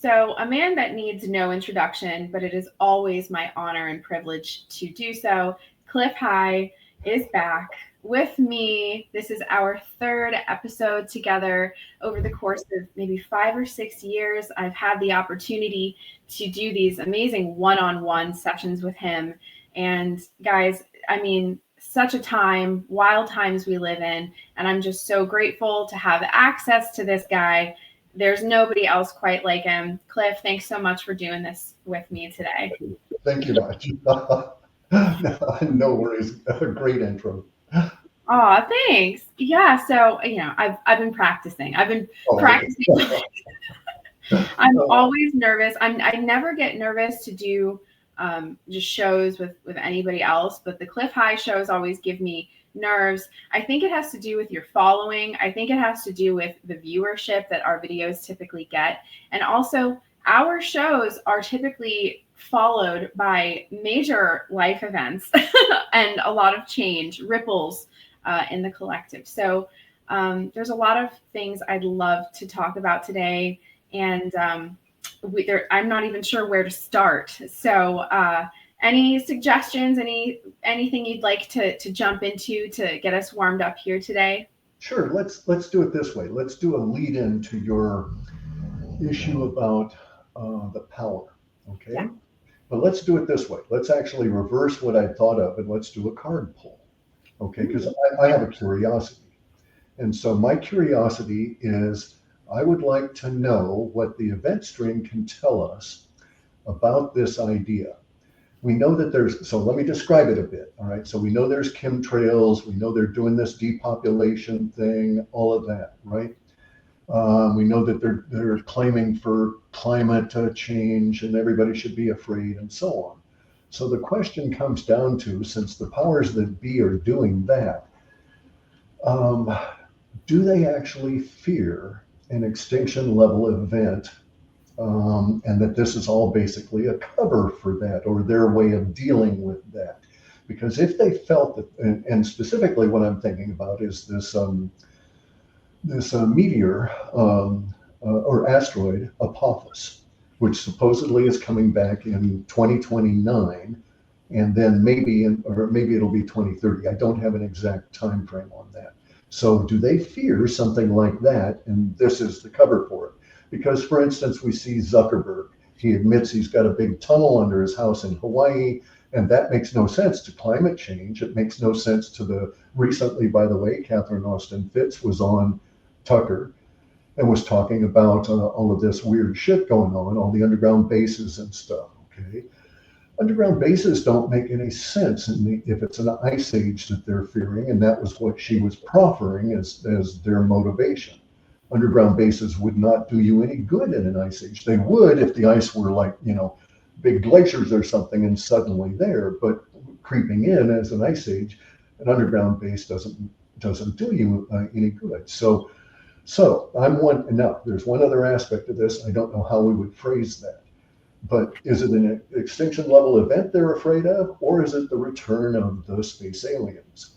So a man that needs no introduction, but it is always my honor and privilege to do so. Clif High is back with me. This is our third episode together over the course of maybe 5 or 6 years. I've had the opportunity to do these amazing one-on-one sessions with him. And guys, I mean, such a wild times we live in. And I'm just so grateful to have access to this guy. There's nobody else quite like him. Clif, thanks so much for doing this with me today. Thank you much. No worries. Great intro. Oh, thanks. Yeah. So, I've been practicing. Practicing. I'm always nervous. I never get nervous to do just shows with anybody else, but the Clif High shows always give me nerves. I think it has to do with your following. I think it has to do with the viewership that our videos typically get. And also, our shows are typically followed by major life events and a lot of change, ripples in the collective. So there's a lot of things I'd love to talk about today. And I'm not even sure where to start. So any suggestions, anything you'd like to jump into to get us warmed up here today? Sure. Let's do it this way. Let's do a lead in to your issue about the power. Okay. Yeah. But let's do it this way. Let's actually reverse what I thought of and let's do a card pull. Okay. Because I have a curiosity. And so my curiosity is I would like to know what the event stream can tell us about this idea. We know that so let me describe it a bit. All right. So we know there's chemtrails. We know they're doing this depopulation thing, all of that, right? We know that they're claiming for climate change and everybody should be afraid and so on. So the question comes down to, since the powers that be are doing that, do they actually fear an extinction level event? And that this is all basically a cover for that, or their way of dealing with that. Because if they felt that, and specifically what I'm thinking about is this meteor or asteroid, Apophis, which supposedly is coming back in 2029, and then maybe it'll be 2030. I don't have an exact time frame on that. So do they fear something like that? And this is the cover for it. Because, for instance, we see Zuckerberg. He admits he's got a big tunnel under his house in Hawaii, and that makes no sense to climate change. It makes no sense to recently, by the way, Catherine Austin Fitts was on Tucker and was talking about all of this weird shit going on, all the underground bases and stuff, okay? Underground bases don't make any sense if it's an ice age that they're fearing, and that was what she was proffering as their motivation. Underground bases would not do you any good in an ice age. They would if the ice were like, big glaciers or something and suddenly there, but creeping in as an ice age, an underground base doesn't do you any good. So there's one other aspect of this. I don't know how we would phrase that, but is it an extinction level event they're afraid of, or is it the return of the space aliens?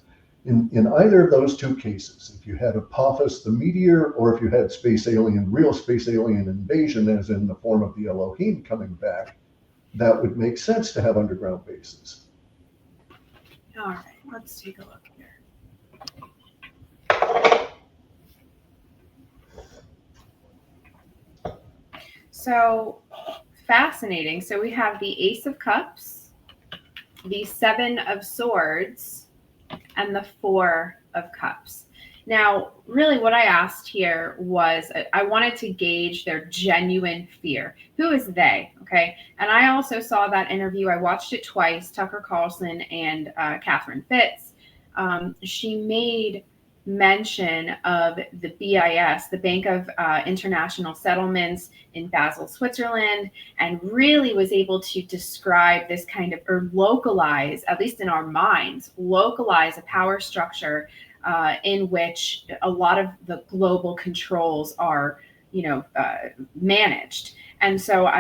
In either of those two cases, if you had Apophis, the meteor, or if you had real space alien invasion, as in the form of the Elohim coming back, that would make sense to have underground bases. All right, let's take a look here. So fascinating. So we have the Ace of Cups, the Seven of Swords, and the Four of Cups. Now, really what I asked here was I wanted to gauge their genuine fear. Who is they? Okay. And I also saw that interview. I watched it twice, Tucker Carlson and Catherine Fitts. She made mention of the BIS, the Bank of International Settlements in Basel, Switzerland, and really was able to describe this kind of, or localize, at least in our minds, localize a power structure in which a lot of the global controls are, managed. And so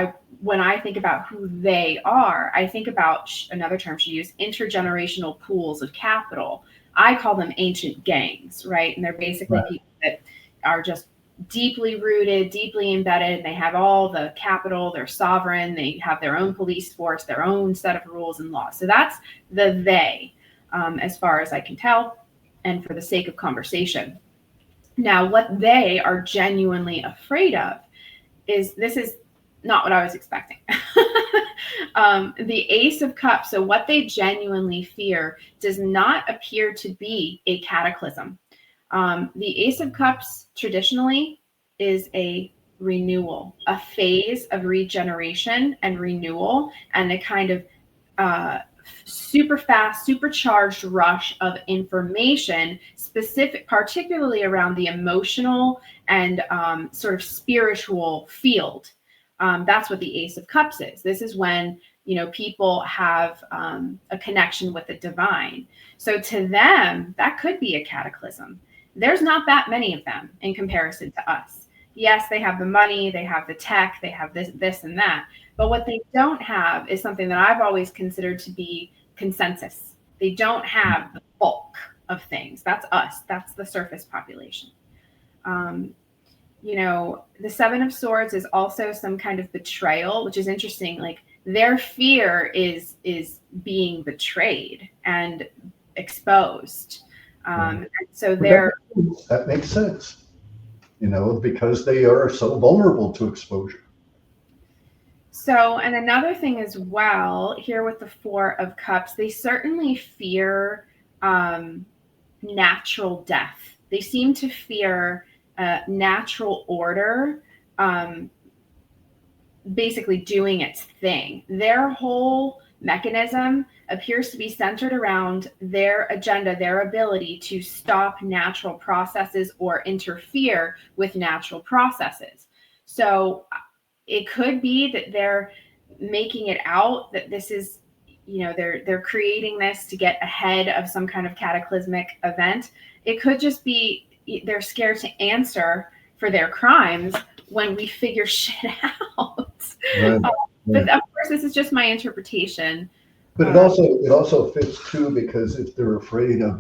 when I think about who they are, I think about another term she used, intergenerational pools of capital. I call them ancient gangs, right? And they're basically people that are just deeply rooted, deeply embedded. They have all the capital, they're sovereign, they have their own police force, their own set of rules and laws. So that's the they, as far as I can tell, and for the sake of conversation. Now, what they are genuinely afraid of is, this is not what I was expecting. The Ace of Cups, so what they genuinely fear does not appear to be a cataclysm. The Ace of Cups traditionally is a renewal, a phase of regeneration and renewal, and a kind of super fast, supercharged rush of information, specific, particularly around the emotional and sort of spiritual field. That's what the Ace of Cups is. This is when, you know, people have a connection with the divine. So to them, that could be a cataclysm. There's not that many of them in comparison to us. Yes, they have the money, they have the tech, they have this and that. But what they don't have is something that I've always considered to be consensus. They don't have the bulk of things. That's us. That's the surface population. You know, the Seven of Swords is also some kind of betrayal, which is interesting. Like, their fear is being betrayed and exposed. So that makes sense, you know, because they are so vulnerable to exposure. So, and another thing as well, here with the Four of Cups, they certainly fear natural death. They seem to fear natural order basically doing its thing. Their whole mechanism appears to be centered around their agenda, their ability to stop natural processes or interfere with natural processes. So it could be that they're making it out that this is, you know, they're creating this to get ahead of some kind of cataclysmic event. It could just be they're scared to answer for their crimes when we figure shit out. Right. But of course, this is just my interpretation. But it also fits too, because if they're afraid of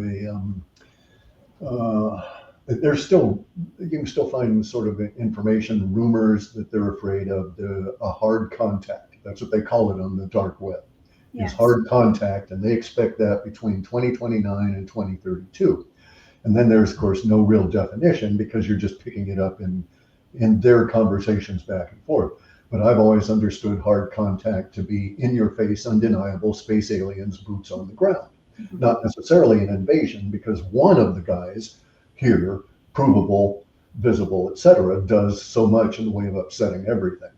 they're still, you can still find sort of information, rumors that they're afraid of a hard contact. That's what they call it on the dark web. Yes. It's hard contact, and they expect that between 2029 and 2032. And then there's, of course, no real definition, because you're just picking it up in their conversations back and forth. But I've always understood hard contact to be in your face, undeniable space aliens, boots on the ground. Mm-hmm. Not necessarily an invasion, because one of the guys here, provable, visible, etc., does so much in the way of upsetting everything.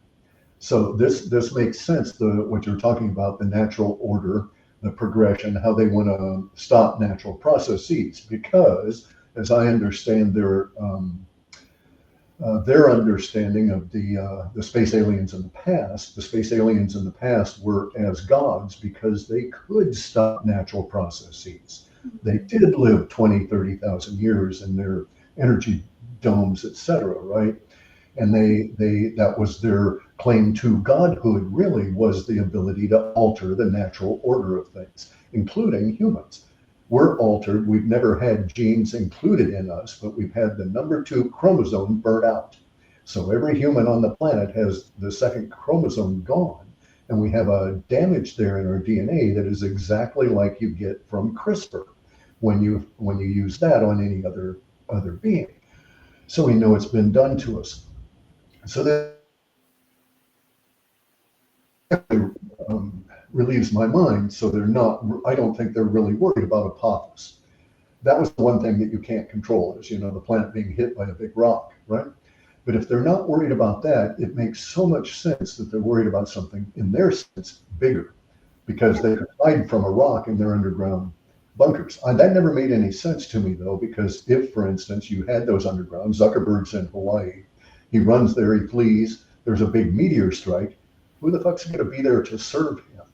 So this makes sense, what you're talking about, the natural order, the progression, how they want to stop natural processes, because as I understand their understanding of the space aliens in the past were as gods because they could stop natural processes. They did live 20, 30,000 years in their energy domes, etc., right? And that was their claim to godhood, really, was the ability to alter the natural order of things, including humans. We're altered. We've never had genes included in us, but we've had the number 2 chromosome burnt out. So every human on the planet has the second chromosome gone, and we have a damage there in our DNA that is exactly like you get from CRISPR when you use that on any other being. So we know it's been done to us. So that relieves my mind. So I don't think they're really worried about Apophis. That was the one thing that you can't control, is, the planet being hit by a big rock, right? But if they're not worried about that, it makes so much sense that they're worried about something, in their sense, bigger, because they could hide from a rock in their underground bunkers. That never made any sense to me, though, because if, for instance, you had those underground, Zuckerberg's in Hawaii, he runs there, he flees, there's a big meteor strike, who the fuck's going to be there to serve him?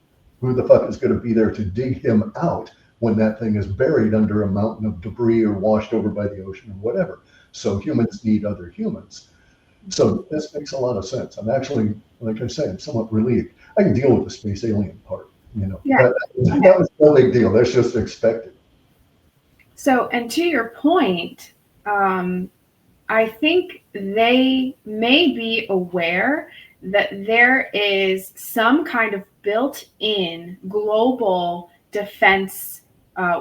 Who the fuck is going to be there to dig him out when that thing is buried under a mountain of debris or washed over by the ocean or whatever? So humans need other humans. So this makes a lot of sense. I'm actually, like I say, I'm somewhat relieved. I can deal with the space alien part, Yeah. That was no big deal. That's just expected. So, and to your point, I think they may be aware that there is some kind of built-in global defense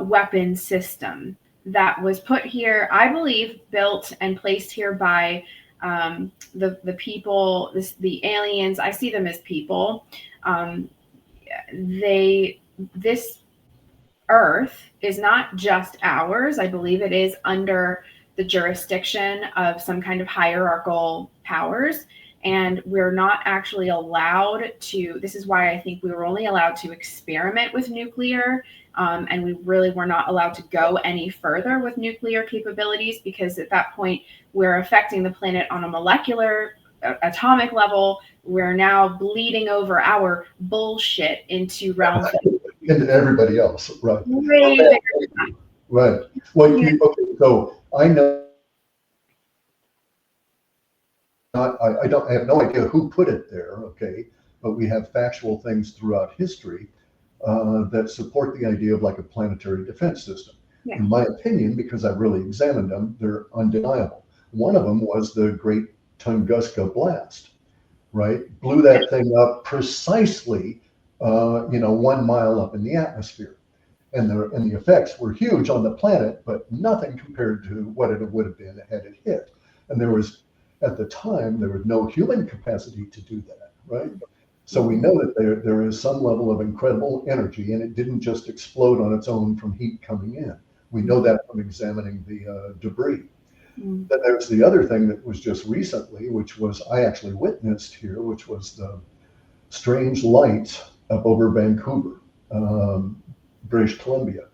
weapon system that was put here, I believe, built and placed here by the people, the aliens. I see them as people. This Earth is not just ours. I believe it is under the jurisdiction of some kind of hierarchical powers. And we're not actually allowed to, this is why I think we were only allowed to experiment with nuclear. And we really were not allowed to go any further with nuclear capabilities, because at that point, we're affecting the planet on a molecular, atomic level. We're now bleeding over our bullshit into realms into everybody else, right? way bigger than that. Right. Well, okay, so I know, I have no idea who put it there, okay, but we have factual things throughout history that support the idea of like a planetary defense system. Yeah. In my opinion, because I've really examined them, they're undeniable. One of them was the Great Tunguska Blast, right? Blew that thing up precisely, 1 mile up in the atmosphere. And the effects were huge on the planet, but nothing compared to what it would have been had it hit. And at the time, there was no human capacity to do that, right? So we know that there is some level of incredible energy, and it didn't just explode on its own from heat coming in. We know that from examining the debris. Then there's the other thing that was just recently, which was I actually witnessed here, which was the strange lights up over Vancouver, British Columbia.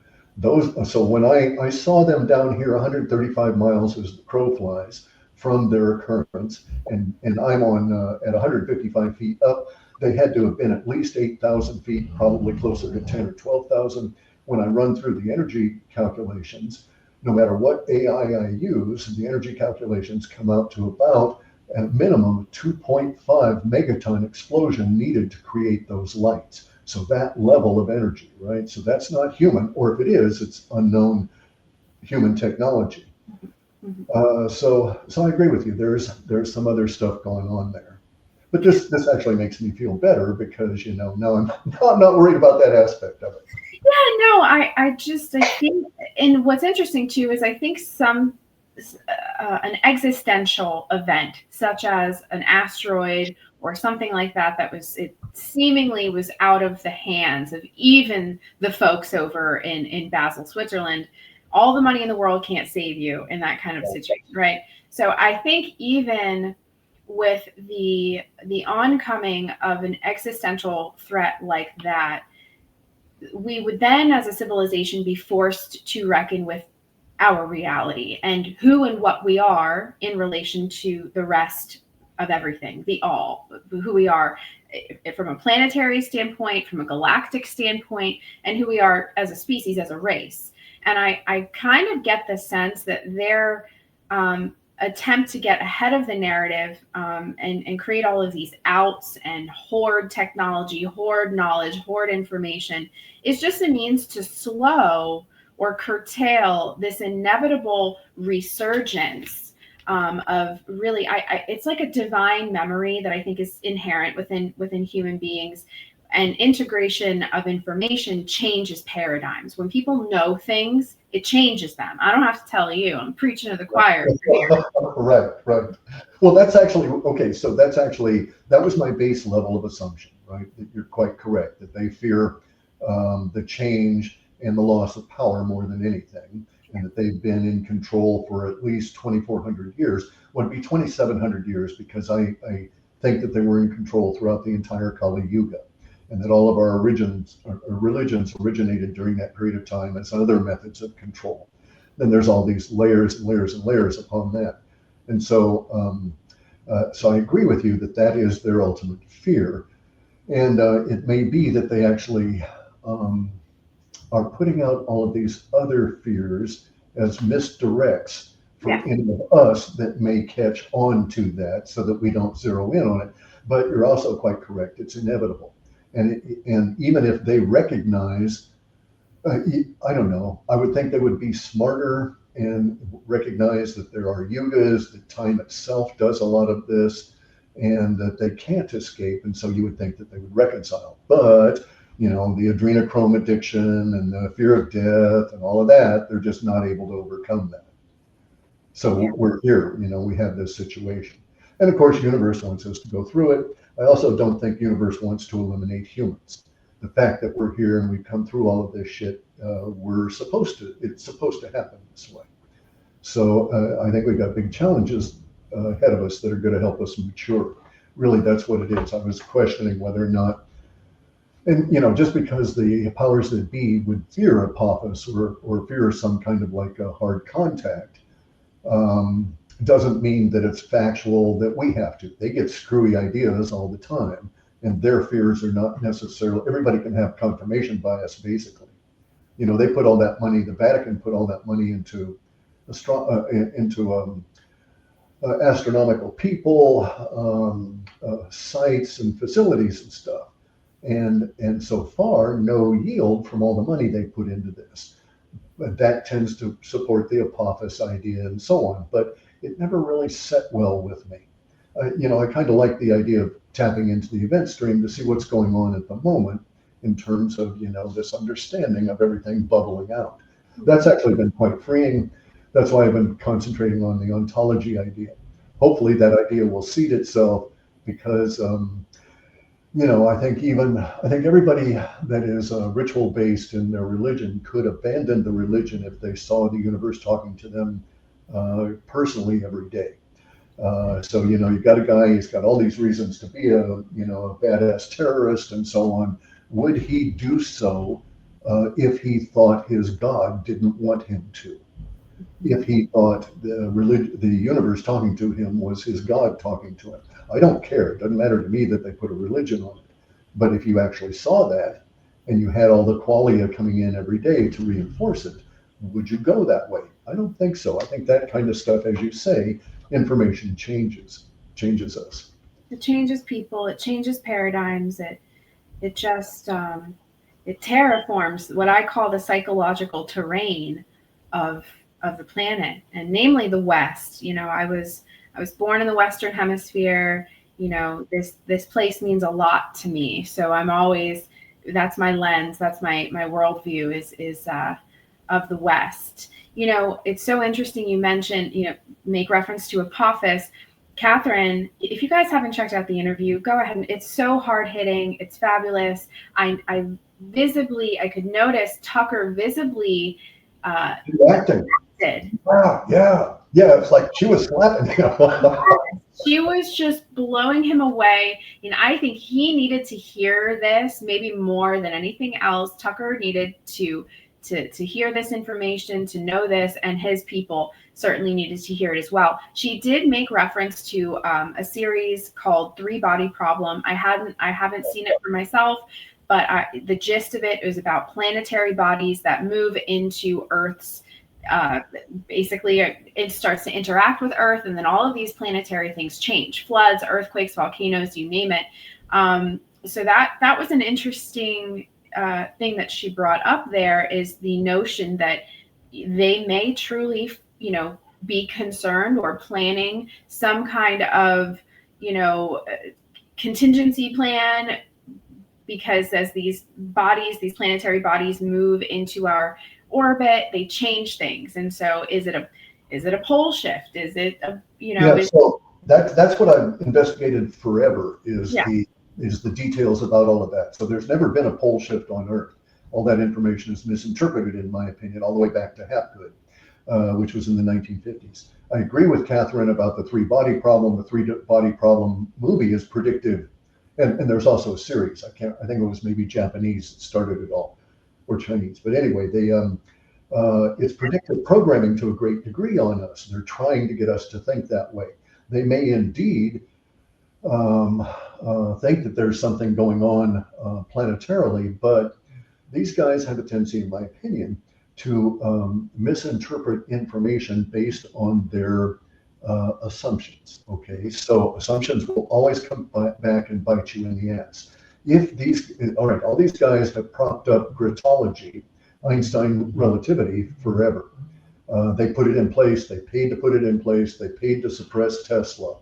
So when I saw them down here 135 miles as the crow flies from their occurrence, and I'm on at 155 feet up, they had to have been at least 8,000 feet, probably closer to 10 or 12,000. When I run through the energy calculations, no matter what AI I use, the energy calculations come out to about a minimum of 2.5 megaton explosion needed to create those lights. So that level of energy, right? So that's not human, or if it is, it's unknown human technology. So I agree with you. There's some other stuff going on there, but this actually makes me feel better because now I'm not worried about that aspect of it. Yeah, no, I think, and what's interesting too is I think an existential event such as an asteroid or something like that it seemingly was out of the hands of even the folks over in Basel, Switzerland. All the money in the world can't save you in that kind of situation, right? So I think even with the oncoming of an existential threat like that, we would then, as a civilization, be forced to reckon with our reality and who and what we are in relation to the rest of everything, who we are from a planetary standpoint, from a galactic standpoint, and who we are as a species, as a race. And I kind of get the sense that their attempt to get ahead of the narrative and create all of these outs and hoard technology, hoard knowledge, hoard information is just a means to slow or curtail this inevitable resurgence of really, it's like a divine memory that I think is inherent within human beings. And integration of information changes paradigms. When people know things, it changes them. I don't have to tell you. I'm preaching to the choir here. Right. Well, that's actually okay. So that was my base level of assumption, right? That you're quite correct that they fear the change and the loss of power more than anything, and that they've been in control for at least 2,400 years. Would be 2,700 years because I think that they were in control throughout the entire Kali Yuga, and that all of our religions originated during that period of time as other methods of control. Then there's all these layers and layers and layers upon that. And so I agree with you that is their ultimate fear. And it may be that they actually are putting out all of these other fears as misdirects for any of us that may catch on to that so that we don't zero in on it. But you're also quite correct. It's inevitable. And even if they recognize, I don't know, I would think they would be smarter and recognize that there are yugas, that time itself does a lot of this, and that they can't escape. And so you would think that they would reconcile. But, the adrenochrome addiction and the fear of death and all of that, they're just not able to overcome that. So we're here, we have this situation. And of course, universe wants us to go through it. I also don't think universe wants to eliminate humans. The fact that we're here and we've come through all of this shit, it's supposed to happen this way. So I think we've got big challenges ahead of us that are going to help us mature. Really, that's what it is. I was questioning whether or not, and just because the powers that be would fear Apophis or fear some kind of like a hard contact, doesn't mean that it's factual that we have to. They get screwy ideas all the time, and their fears are not necessarily, everybody can have confirmation bias, basically. They put all that money, the Vatican put all that money into astronomical people, sites and facilities and stuff. And so far, no yield from all the money they put into this. But that tends to support the Apophis idea and so on. But it never really set well with me. I kind of like the idea of tapping into the event stream to see what's going on at the moment in terms of, this understanding of everything bubbling out. That's actually been quite freeing. That's why I've been concentrating on the ontology idea. Hopefully that idea will seed itself because, I think everybody that is ritual based in their religion could abandon the religion if they saw the universe talking to them personally every day. So you've got a guy, he's got all these reasons to be a badass terrorist and so on. Would he do so if he thought his God didn't want him to? If he thought the universe talking to him was his God talking to him? I don't care. It doesn't matter to me that they put a religion on it. But if you actually saw that and you had all the qualia coming in every day to reinforce it, would you go that way? I don't think so. I think that kind of stuff, as you say, information changes us. It changes people. It changes paradigms. It just it terraforms what I call the psychological terrain of the planet, and namely the West. I was born in the Western Hemisphere. This place means a lot to me. So I'm always, that's my lens. That's my worldview is of the West. It's so interesting. You mentioned, make reference to Apophis. Katherine, if you guys haven't checked out the interview, go ahead. It's so hard hitting. It's fabulous. I could notice Tucker visibly acting. Yeah. It's like she was slapping him. She was just blowing him away. And I think he needed to hear this, maybe more than anything else. Tucker needed to hear this information, to know this, and his people certainly needed to hear it as well. She did make reference to a series called Threebody Problem. I haven't seen it for myself, but the gist of it is about planetary bodies that move into Earth's basically it starts to interact with Earth, and then all of these planetary things change: floods, earthquakes, volcanoes, you name it. So that was an interesting thing that she brought up. There is the notion that they may truly be concerned or planning some kind of contingency plan, because as these planetary bodies move into our orbit, they change things. And so is it a pole shift? Is it so that's what I've investigated forever is the details about all of that. So there's never been a pole shift on Earth. All that information is misinterpreted, in my opinion, all the way back to Hapgood, which was in the 1950s. I agree with Katherine about the Threebody Problem. The Threebody Problem movie is predictive, and there's also a series. I think it was maybe Japanese that started it all, or Chinese. But anyway, it's predictive programming to a great degree on us. They're trying to get us to think that way. They may indeed think that there's something going on planetarily, but these guys have a tendency, in my opinion, to misinterpret information based on their assumptions. Okay, so assumptions will always come back and bite you in the ass. All these guys have propped up gritology, Einstein relativity, forever. They put it in place. They paid to put it in place. They paid to suppress Tesla,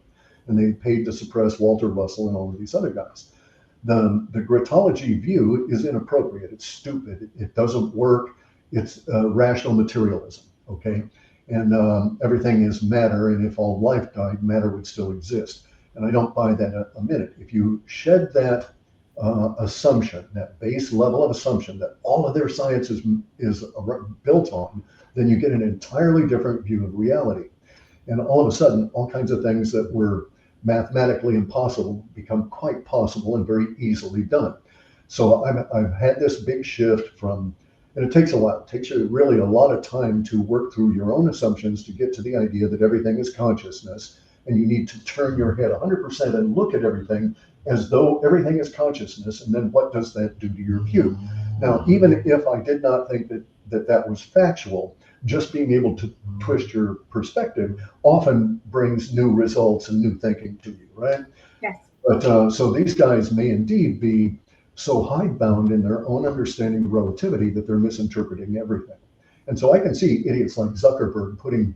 and they paid to suppress Walter Russell and all of these other guys. The Gritology view is inappropriate. It's stupid. It doesn't work. It's rational materialism. Okay, and everything is matter. And if all life died, matter would still exist. And I don't buy that a minute. If you shed that assumption, that base level of assumption that all of their science is built on, then you get an entirely different view of reality. And all of a sudden, all kinds of things that were mathematically impossible become quite possible and very easily done. So I've had this big shift from, and it takes a lot. It takes you really a lot of time to work through your own assumptions to get to the idea that everything is consciousness, and you need to turn your head 100% and look at everything as though everything is consciousness. And then what does that do to your view? Now, even if I did not think that was factual, just being able to twist your perspective often brings new results and new thinking to you, right? Yes. But so these guys may indeed be so hidebound in their own understanding of relativity that they're misinterpreting everything. And so I can see idiots like Zuckerberg putting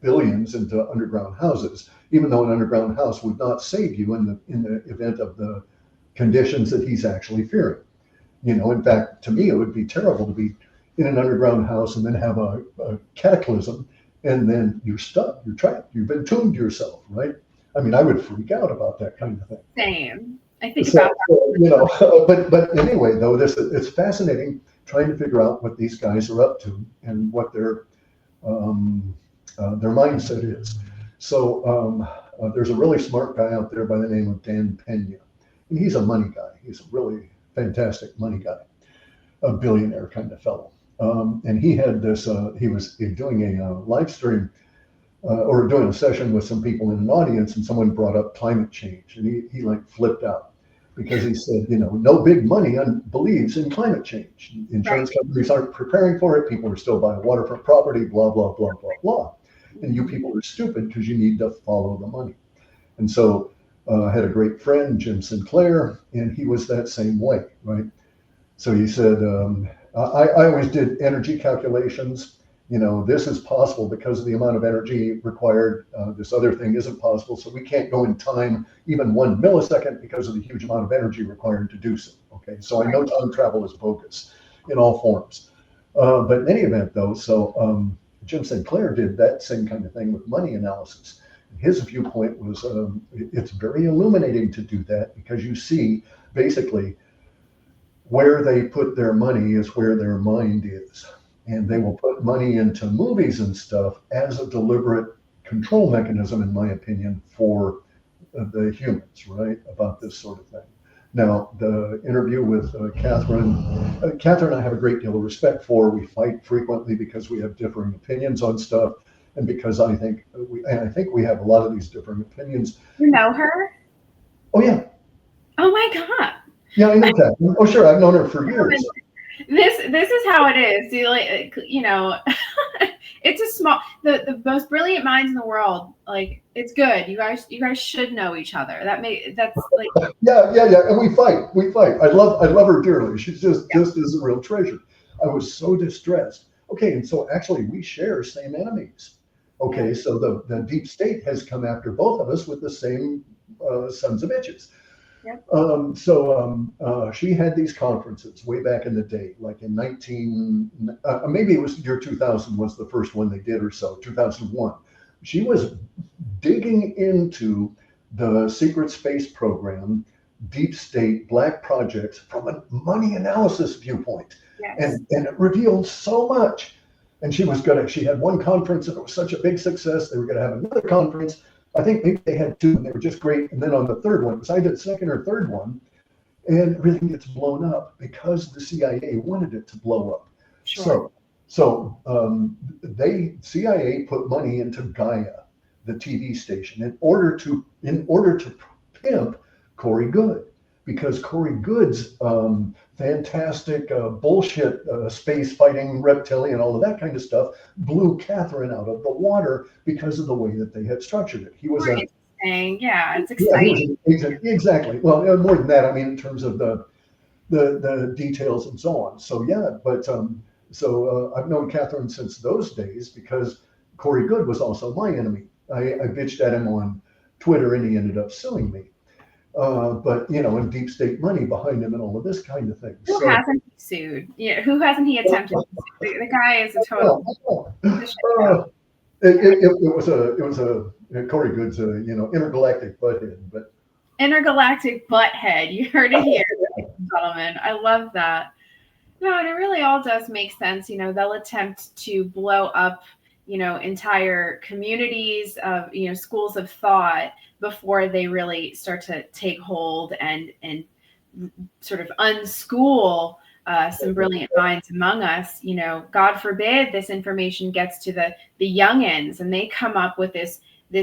billions into underground houses, even though an underground house would not save you in the event of the conditions that he's actually fearing. You know, in fact, to me, it would be terrible to be in an underground house and then have a cataclysm, and then you're stuck, you're trapped, you've entombed yourself, right? I mean, I would freak out about that kind of thing. Same. I think about that. You know, but anyway, though, it's fascinating trying to figure out what these guys are up to and what their mindset is. So there's a really smart guy out there by the name of Dan Pena, and he's a money guy. He's a really fantastic money guy, a billionaire kind of fellow. And he had this, he was doing a live stream or doing a session with some people in an audience, and someone brought up climate change, and he like flipped out because he said, you know, no big money believes in climate change. Insurance companies aren't preparing for it. People are still buying waterfront property, blah, blah, blah, blah, blah. And you people are stupid because you need to follow the money. And so I had a great friend, Jim Sinclair, and he was that same way, right? So he said, I always did energy calculations. You know, this is possible because of the amount of energy required. This other thing isn't possible. So we can't go in time even 1 millisecond because of the huge amount of energy required to do so. Okay, so I know time travel is bogus in all forms. But in any event, though, so Jim Sinclair did that same kind of thing with money analysis. His viewpoint was it's very illuminating to do that because you see basically where they put their money is where their mind is. And they will put money into movies and stuff as a deliberate control mechanism, in my opinion, for the humans, right? About this sort of thing. Now, the interview with Katherine, I have a great deal of respect for. We fight frequently because we have differing opinions on stuff, and because I think we have a lot of these different opinions. You know her? Oh yeah. Oh my God. Yeah, I know Katherine. Oh sure, I've known her for years. This is how it is. You know, it's a small, the most brilliant minds in the world. Like, it's good. You guys should know each other. That's like yeah, and we fight. I love her dearly. She's just is a real treasure. I was so distressed. Okay, and so actually we share same enemies. Okay, so the deep state has come after both of us with the same sons of bitches. Yep. She had these conferences way back in the day, like in maybe it was year 2000 was the first one they did or so, 2001. She was digging into the secret space program, deep state, black projects from a money analysis viewpoint. Yes. And it revealed so much. And she had one conference and it was such a big success. They were going to have another conference. I think maybe they had two and they were just great. And then on the third one, because I did the second or third one, and everything gets blown up because the CIA wanted it to blow up. Sure. So CIA put money into Gaia, the TV station, in order to pimp Corey Goode, because Corey Goode's fantastic bullshit space fighting reptilian, all of that kind of stuff, blew Katherine out of the water because of the way that they had structured it. He was it's exciting. Exactly. Well, more than that, I mean, in terms of the details and so on. So yeah, but So I've known Katherine since those days because Corey Good was also my enemy. I bitched at him on Twitter and he ended up suing me. But and deep state money behind him and all of this kind of thing. Who hasn't he sued? Yeah, who hasn't he attempted to sue? The guy is a total. It was a Corey Good's intergalactic butthead, but intergalactic butthead. You heard it here, gentlemen. I love that. No, and it really all does make sense. They'll attempt to blow up, entire communities of, schools of thought before they really start to take hold and sort of unschool some brilliant minds among us. God forbid this information gets to the youngins and they come up with this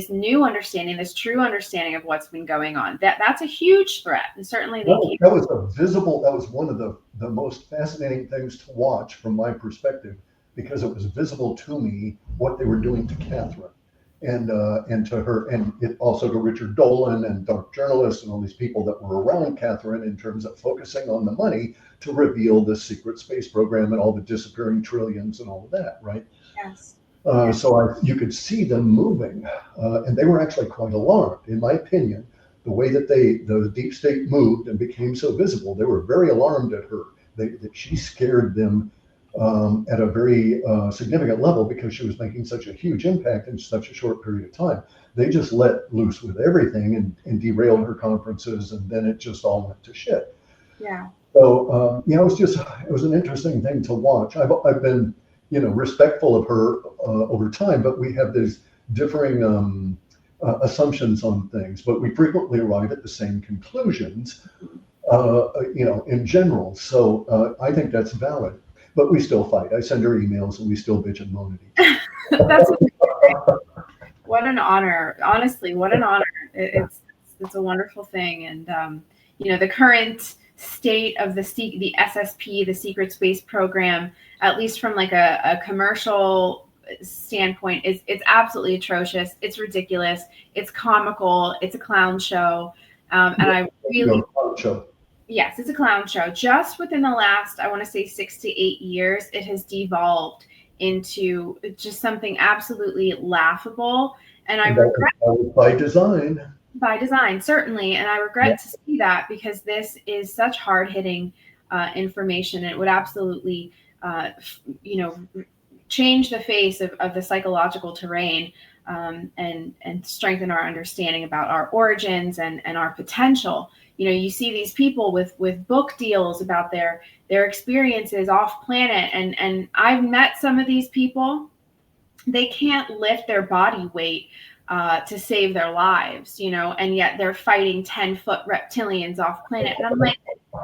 new understanding, this true understanding of what's been going on. That's a huge threat, and certainly that was one of the most fascinating things to watch from my perspective, because it was visible to me what they were doing to Katherine and to her, and it also to Richard Dolan and dark journalists and all these people that were around Katherine in terms of focusing on the money to reveal the secret space program and all the disappearing trillions and all of that, right? Yes. So you could see them moving, and they were actually quite alarmed, in my opinion. The way that the deep state moved and became so visible, they were very alarmed at her. That she scared them at a very significant level because she was making such a huge impact in such a short period of time. They just let loose with everything and derailed her conferences, and then it just all went to shit. Yeah. So it was an interesting thing to watch. I've been respectful of her over time, but we have these differing assumptions on things, but we frequently arrive at the same conclusions, in general. So I think that's valid, but we still fight. I send her emails and we still bitch and moan at each other. That's what an honor. Honestly, what an honor. It's a wonderful thing. And, the current state of the SSP, the secret space program, at least from like a commercial standpoint, it's absolutely atrocious. It's ridiculous. It's comical. It's a clown show. And I really, yes, it's a clown show. Just within the last, I want to say 6 to 8 years, it has devolved into just something absolutely laughable. And I regret by design. By design, certainly. And I regret to see that, because this is such hard-hitting information. It would absolutely, change the face of the psychological terrain and strengthen our understanding about our origins and our potential. You see these people with book deals about their experiences off planet. And I've met some of these people. They can't lift their body weight to save their lives, and yet they're fighting 10-foot reptilians off planet. And I'm like,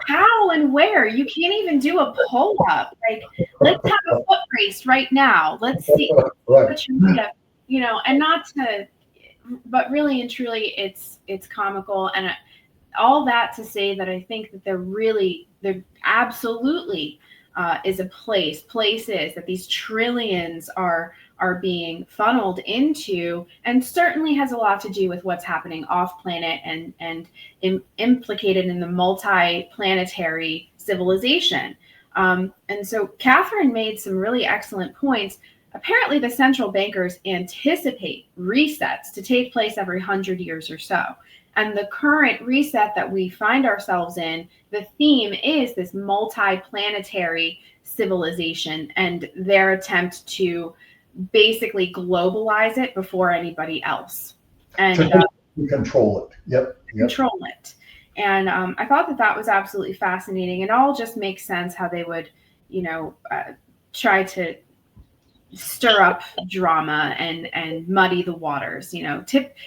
how and where? You can't even do a pull-up. Like, let's have a foot race right now. Let's see what you're made of, and not to, but really and truly, it's comical. And all that to say that I think that there absolutely is a places that these trillions are being funneled into, and certainly has a lot to do with what's happening off planet and implicated in the multi-planetary civilization. And so Katherine made some really excellent points. Apparently the central bankers anticipate resets to take place every 100 years or so. And the current reset that we find ourselves in, the theme is this multi-planetary civilization and their attempt to basically globalize it before anybody else. And control it. Yep. Control it. And I thought that was absolutely fascinating. It all just makes sense how they would, try to stir up drama and muddy the waters,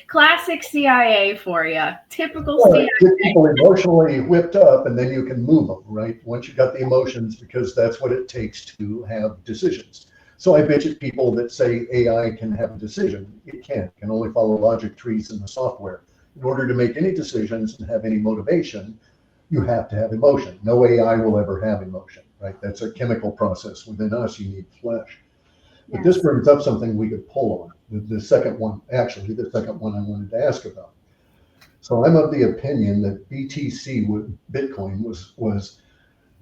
classic CIA for you, typical CIA. Get people emotionally whipped up, and then you can move them, right? Once you got the emotions, because that's what it takes to have decisions. So I bitch at people that say AI can have a decision. It can't. It can only follow logic trees in the software. In order to make any decisions and have any motivation, you have to have emotion. No AI will ever have emotion, right? That's a chemical process. Within us, you need flesh. But this brings up something we could pull on. The second one I wanted to ask about. So I'm of the opinion that BTC with Bitcoin was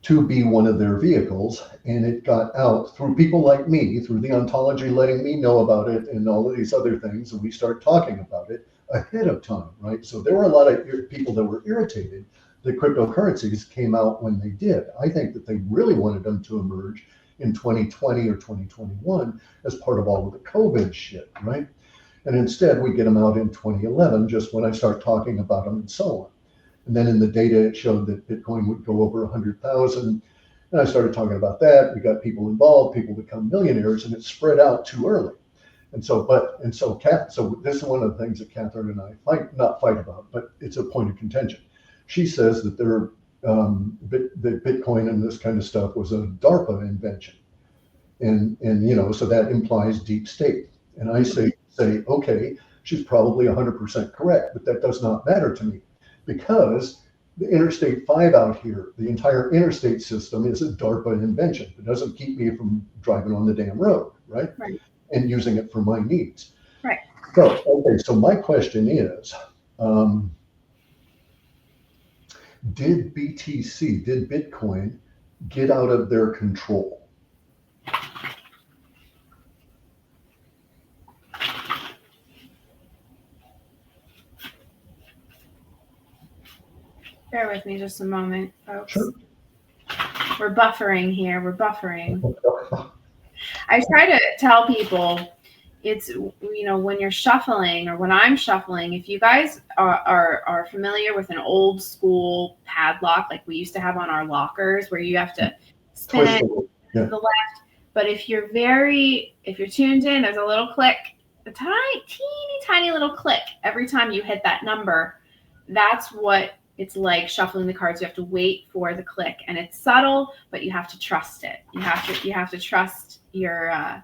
to be one of their vehicles. And it got out through people like me, through the Ontology letting me know about it and all of these other things. And we start talking about it ahead of time, right? So there were a lot of people that were irritated that cryptocurrencies came out when they did. I think that they really wanted them to emerge in 2020 or 2021 as part of all of the COVID shit, right? And instead we get them out in 2011, just when I start talking about them and so on. And then in the data, it showed that Bitcoin would go over 100,000. And I started talking about that. We got people involved, people become millionaires, and it spread out too early. And so this is one of the things that Catherine and I not fight about, but it's a point of contention. She says that that Bitcoin and this kind of stuff was a DARPA invention. And so that implies deep state. And I say, okay, she's probably 100% correct, but that does not matter to me, because the Interstate 5 out here, the entire interstate system is a DARPA invention. It doesn't keep me from driving on the damn road, right? And using it for my needs. Right. So my question is, did Bitcoin get out of their control? Bear with me just a moment, folks. Sure. We're buffering here. We're buffering. I try to tell people, it's, when you're shuffling, or when I'm shuffling, if you guys are familiar with an old school padlock like we used to have on our lockers, where you have to spin it to the left. But if you're tuned in, there's a little click, a teeny little click every time you hit that number. That's what it's like shuffling the cards. You have to wait for the click, and it's subtle, but you have to trust it. You have to trust your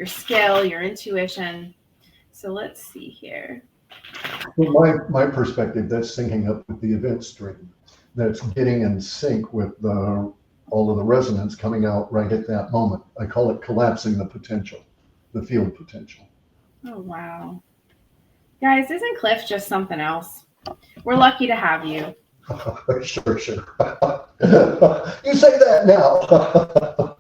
skill, your intuition. So let's see here. Well, my perspective, that's syncing up with the event stream. That's getting in sync with all of the resonance coming out right at that moment. I call it collapsing the potential, the field potential. Oh, wow. Guys, isn't Clif just something else? We're lucky to have you. Sure. You say that now.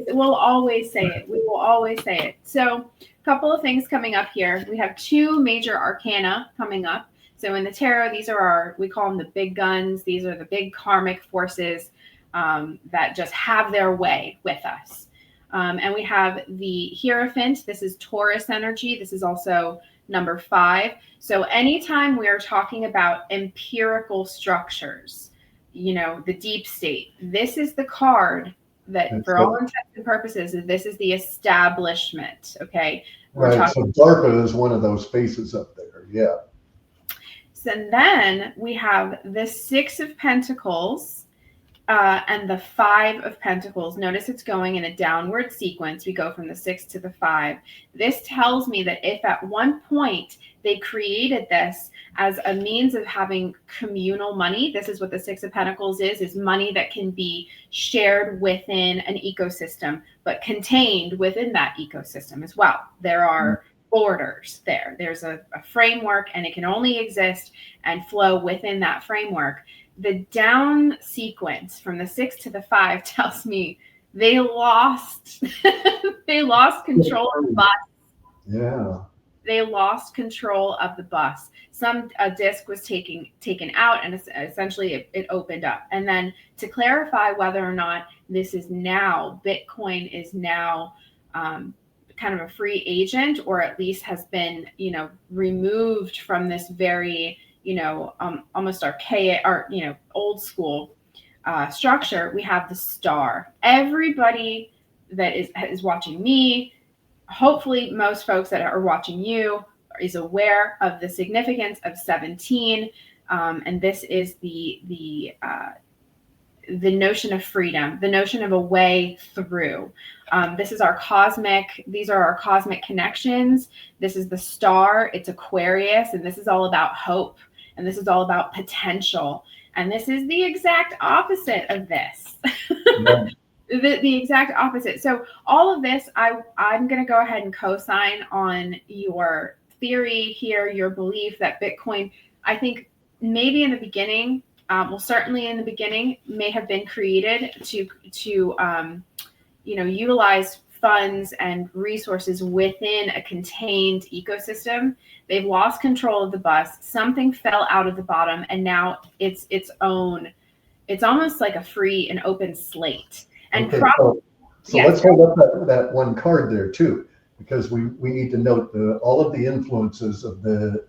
We'll always say it. We will always say it. So a couple of things coming up here. We have two major arcana coming up. So in the tarot, these are we call them the big guns. These are the big karmic forces that just have their way with us. And we have the Hierophant. This is Taurus energy. This is also number 5. So anytime we are talking about empirical structures, the deep state, this is the card that, for all intents and purposes, this is the establishment. Okay. Right. So DARPA is one of those spaces up there. Yeah. So then we have the 6 of Pentacles and the 5 of Pentacles. Notice it's going in a downward sequence. We go from the 6 to the 5. This tells me that if at one point they created this as a means of having communal money, this is what the 6 of Pentacles is money that can be shared within an ecosystem, but contained within that ecosystem as well. There are borders there. There's a framework, and it can only exist and flow within that framework. The down sequence from the 6 to the 5 tells me they lost control of the bus. Yeah. They lost control of the bus. A disc was taken out, and essentially it opened up. And then to clarify whether or not this is now, Bitcoin is now kind of a free agent, or at least has been, removed from this very, almost archaic or, old school structure. We have the star. Everybody that is watching me, hopefully most folks that are watching you, is aware of the significance of 17. And this is the notion of freedom, the notion of a way through. These are our cosmic connections. This is the star, it's Aquarius, and this is all about hope, and this is all about potential. And this is the exact opposite of this. Yeah. the exact opposite. So all of this, I'm going to go ahead and co-sign on your theory here, your belief that Bitcoin, I think maybe in the beginning, well, certainly in the beginning, may have been created to utilize funds and resources within a contained ecosystem. They've lost control of the bus. Something fell out of the bottom, and now it's its own. It's almost like a free and open slate. And okay, so yes. Let's hold up that one card there too, because we need to note all of the influences of the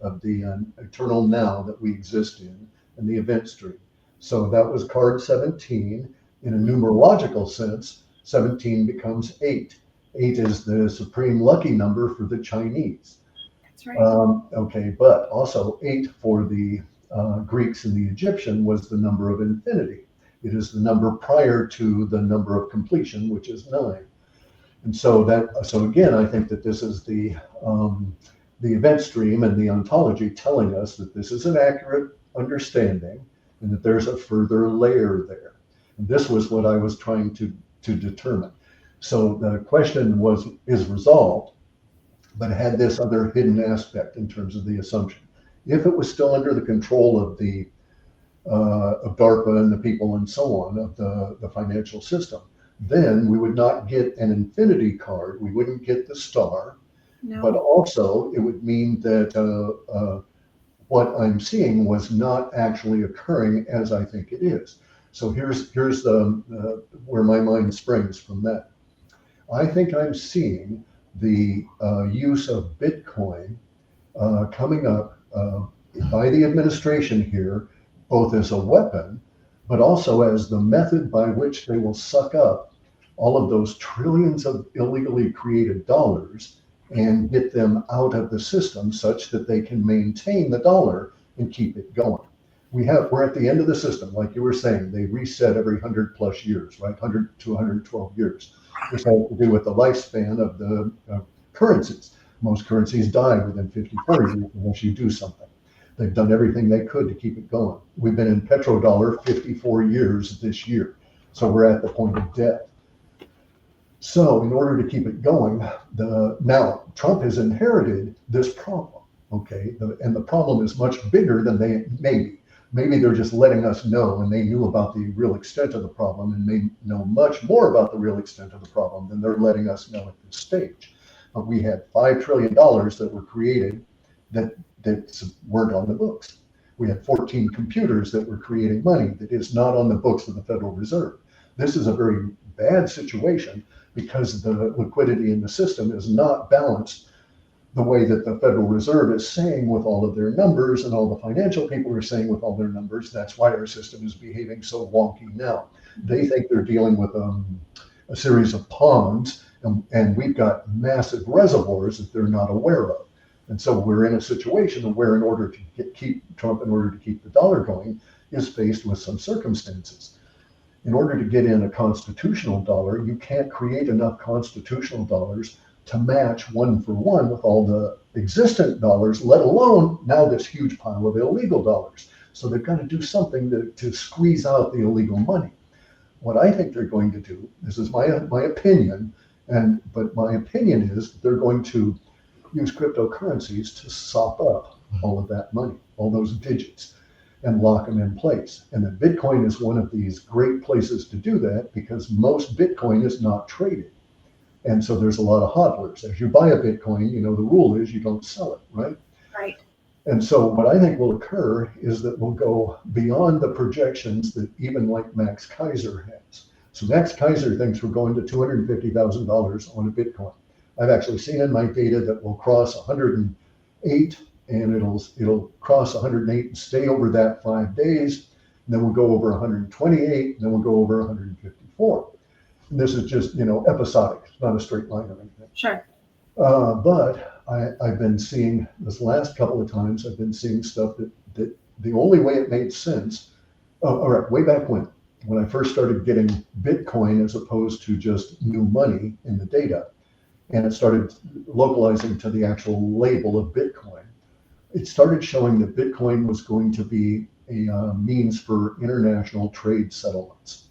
eternal now that we exist in and the event stream. So that was card 17. In a numerological sense, 17 becomes 8. 8 is the supreme lucky number for the Chinese. That's right. Okay, but also 8 for the Greeks and the Egyptian was the number of infinity. It is the number prior to the number of completion, which is 9. And so again, I think that this is the event stream and the ontology telling us that this is an accurate understanding and that there's a further layer there. And this was what I was trying to determine. So the question is resolved, but had this other hidden aspect in terms of the assumption. If it was still under the control of of DARPA and the people and so on of the financial system, then we would not get an infinity card. We wouldn't get the star, no. But also it would mean that what I'm seeing was not actually occurring as I think it is. So here's where my mind springs from that. I think I'm seeing the use of Bitcoin coming up by the administration here, both as a weapon, but also as the method by which they will suck up all of those trillions of illegally created dollars and get them out of the system such that they can maintain the dollar and keep it going. We're at the end of the system, like you were saying. They reset every 100 plus years, right? 100 to 112 years. This has to do with the lifespan of the currencies. Most currencies die within 54 years unless you do something. They've done everything they could to keep it going. We've been in petrodollar 54 years this year. So we're at the point of death. So in order to keep it going, now Trump has inherited this problem, okay? And the problem is much bigger than they maybe they're just letting us know, and they knew about the real extent of the problem and may know much more about the real extent of the problem than they're letting us know at this stage. But we had $5 trillion that were created that weren't on the books. We had 14 computers that were creating money that is not on the books of the Federal Reserve. This is a very bad situation because the liquidity in the system is not balanced the way that the Federal Reserve is saying with all of their numbers and all the financial people are saying with all their numbers. That's why our system is behaving so wonky now. They think they're dealing with a series of ponds, and we've got massive reservoirs that they're not aware of. And so we're in a situation where in order to keep the dollar going, is faced with some circumstances. In order to get in a constitutional dollar, you can't create enough constitutional dollars to match one for one with all the existent dollars, let alone now this huge pile of illegal dollars. So they've got to do something to squeeze out the illegal money. What I think they're going to do, this is my opinion, but my opinion is they're going to use cryptocurrencies to sop up all of that money, all those digits, and lock them in place. And that Bitcoin is one of these great places to do that because most Bitcoin is not traded. And so there's a lot of hodlers. As you buy a Bitcoin, the rule is you don't sell it, right? Right. And so what I think will occur is that we'll go beyond the projections that even like Max Kaiser has. So Max Kaiser thinks we're going to $250,000 on a Bitcoin. I've actually seen in my data that we'll cross 108 and it'll cross 108 and stay over that 5 days. And then we'll go over 128 and then we'll go over 154. And this is just, episodic. It's not a straight line or anything. Sure. But I've been seeing this last couple of times, I've been seeing stuff that the only way it made sense, all right, way back when I first started getting Bitcoin as opposed to just new money in the data, and it started localizing to the actual label of Bitcoin, it started showing that Bitcoin was going to be a means for international trade settlements.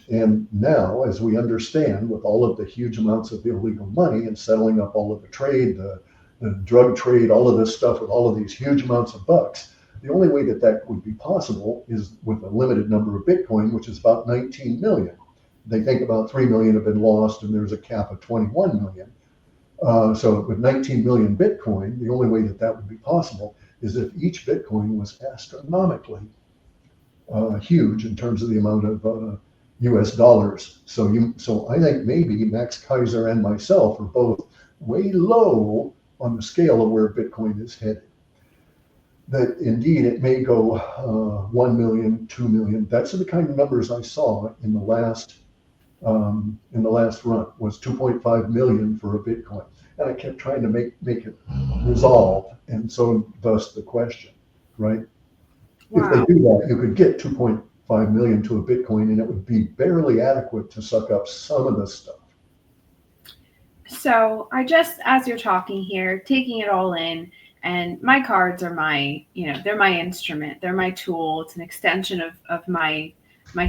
And now, as we understand, with all of the huge amounts of illegal money and settling up all of the trade, the drug trade, all of this stuff with all of these huge amounts of bucks, The only way that that would be possible is with a limited number of Bitcoin, which is about 19 million. They think about 3 million have been lost, and there's a cap of 21 million. So with 19 million Bitcoin, the only way that that would be possible is if each Bitcoin was astronomically huge in terms of the amount of US dollars. So I think maybe Max Kaiser and myself are both way low on the scale of where Bitcoin is headed. That indeed it may go 1 million, 2 million. That's the kind of numbers I saw in the last run, was 2.5 million for a Bitcoin. And I kept trying to make it resolve. And so thus the question, right? Wow. If they do that, you could get 2.5 million to a Bitcoin, and it would be barely adequate to suck up some of this stuff. So I just, as you're talking here, taking it all in, and my cards are my, they're my instrument. They're my tool. It's an extension of my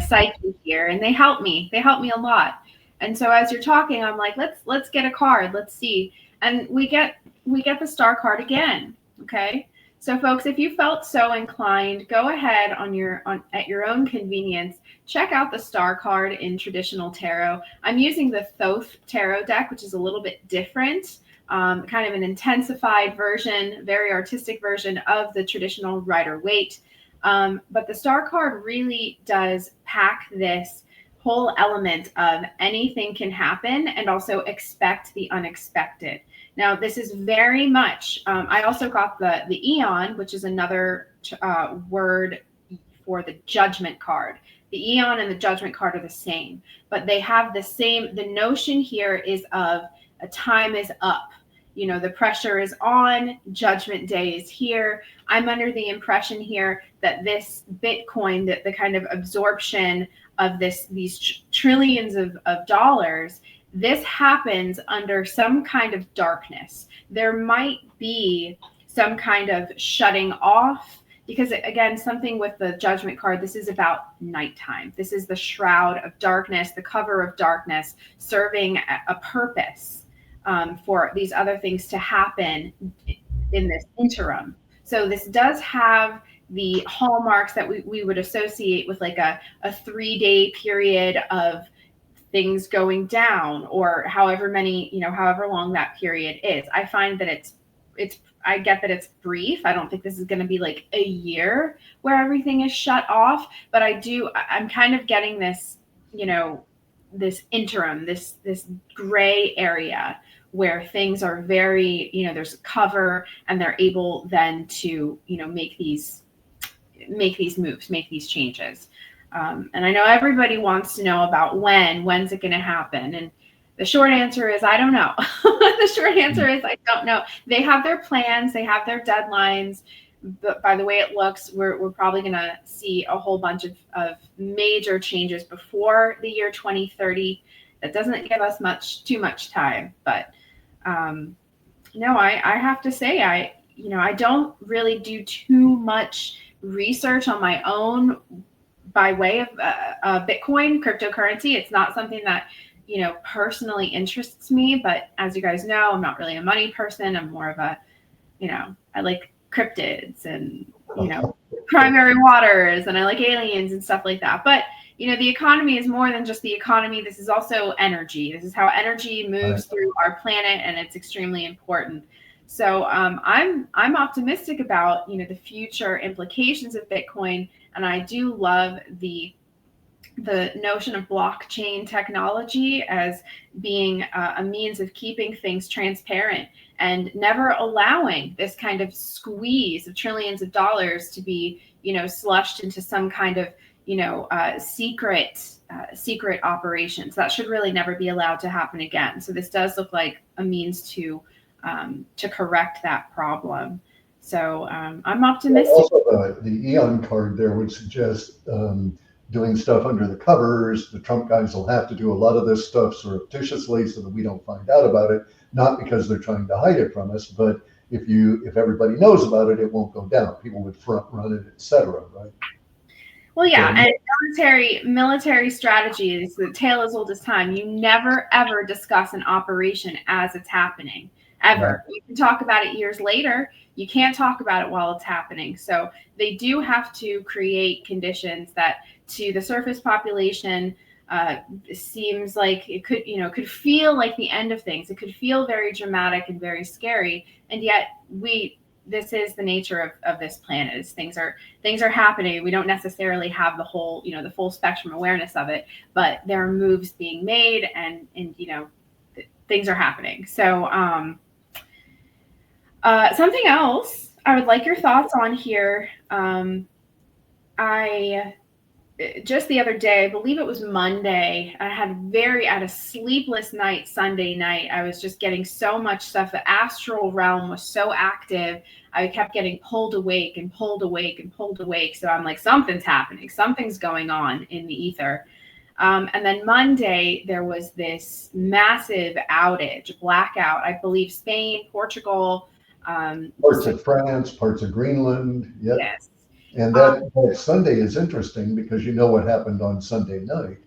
psyche here, and they help me. They help me a lot. And so as you're talking, I'm like, let's get a card. Let's see. And we get the star card again. Okay. So folks, if you felt so inclined, go ahead at your own convenience, check out the star card in traditional tarot. I'm using the Thoth tarot deck, which is a little bit different, kind of an intensified version, very artistic version of the traditional Rider-Waite. But the star card really does pack this whole element of anything can happen and also expect the unexpected. Now, this is very much, I also got the Eon, which is another word for the judgment card. The Eon and the judgment card are the same, but they have the same, the notion here is of a time is up. The pressure is on, judgment day is here. I'm under the impression here that this Bitcoin, that the kind of absorption of these trillions of dollars, this happens under some kind of darkness. There might be some kind of shutting off, because again, something with the judgment card, this is about nighttime. This is the shroud of darkness, the cover of darkness, serving a purpose for these other things to happen in this interim. So this does have the hallmarks that we would associate with like a 3-day period of things going down, or however long that period is. I find that I get that it's brief. I don't think this is going to be like a year where everything is shut off, but I'm kind of getting this, this interim, this gray area where things are very, there's cover, and they're able then to, make these moves, make these changes. And I know everybody wants to know about when's it going to happen? And the short answer is, I don't know. The short answer is, I don't know. They have their plans, they have their deadlines, but by the way it looks, we're probably going to see a whole bunch of major changes before the year 2030. That doesn't give us too much time, but no, I have to say, I don't really do too much research on my own by way of Bitcoin, cryptocurrency. It's not something that, personally interests me, but as you guys know, I'm not really a money person. I'm more of a, I like cryptids and, primary waters, and I like aliens and stuff like that. But, the economy is more than just the economy. This is also energy. This is how energy moves through our planet, and it's extremely important. So I'm optimistic about, the future implications of Bitcoin. And I do love the notion of blockchain technology as being a means of keeping things transparent and never allowing this kind of squeeze of trillions of dollars to be, slushed into some kind of, secret operations. That should really never be allowed to happen again. So this does look like a means to correct that problem. So I'm optimistic. Also, the Eon card there would suggest doing stuff under the covers. The Trump guys will have to do a lot of this stuff surreptitiously so that we don't find out about it, not because they're trying to hide it from us, but if everybody knows about it, it won't go down. People would front run it, etc. Right? Well, yeah, and military strategy is the tale as old as time. You never ever discuss an operation as it's happening. ever. You can talk about it years later. You can't talk about it while it's happening. So they do have to create conditions that to the surface population seems like it could, could feel like the end of things. It could feel very dramatic and very scary. And yet this is the nature of this planet is things are happening. We don't necessarily have the whole, the full spectrum awareness of it, but there are moves being made and things are happening. So something else I would like your thoughts on here. I just the other day, I believe it was Monday, I had a sleepless night Sunday night. I was just getting so much stuff. The astral realm was so active. I kept getting pulled awake and pulled awake and pulled awake. So I'm like, something's happening. Something's going on in the ether. And then Monday, there was this massive outage, blackout. I believe Spain, Portugal. Parts of France, parts of Greenland. Yep. Yes. And that Sunday is interesting because you know what happened on Sunday night.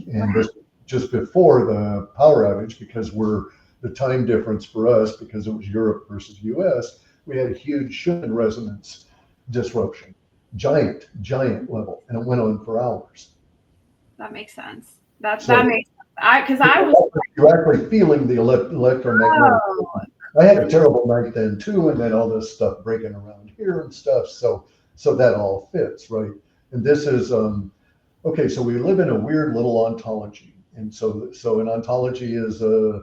And this just before the power outage, because the time difference for us, because it was Europe versus US, we had a huge Schumann resonance disruption, giant level, and it went on for hours. That makes sense. That makes sense. You're actually feeling the electromagnetic. Oh. I had a terrible night then too, and then all this stuff breaking around here and stuff. So that all fits, right? And this is, okay, so we live in a weird little ontology. And so an ontology is a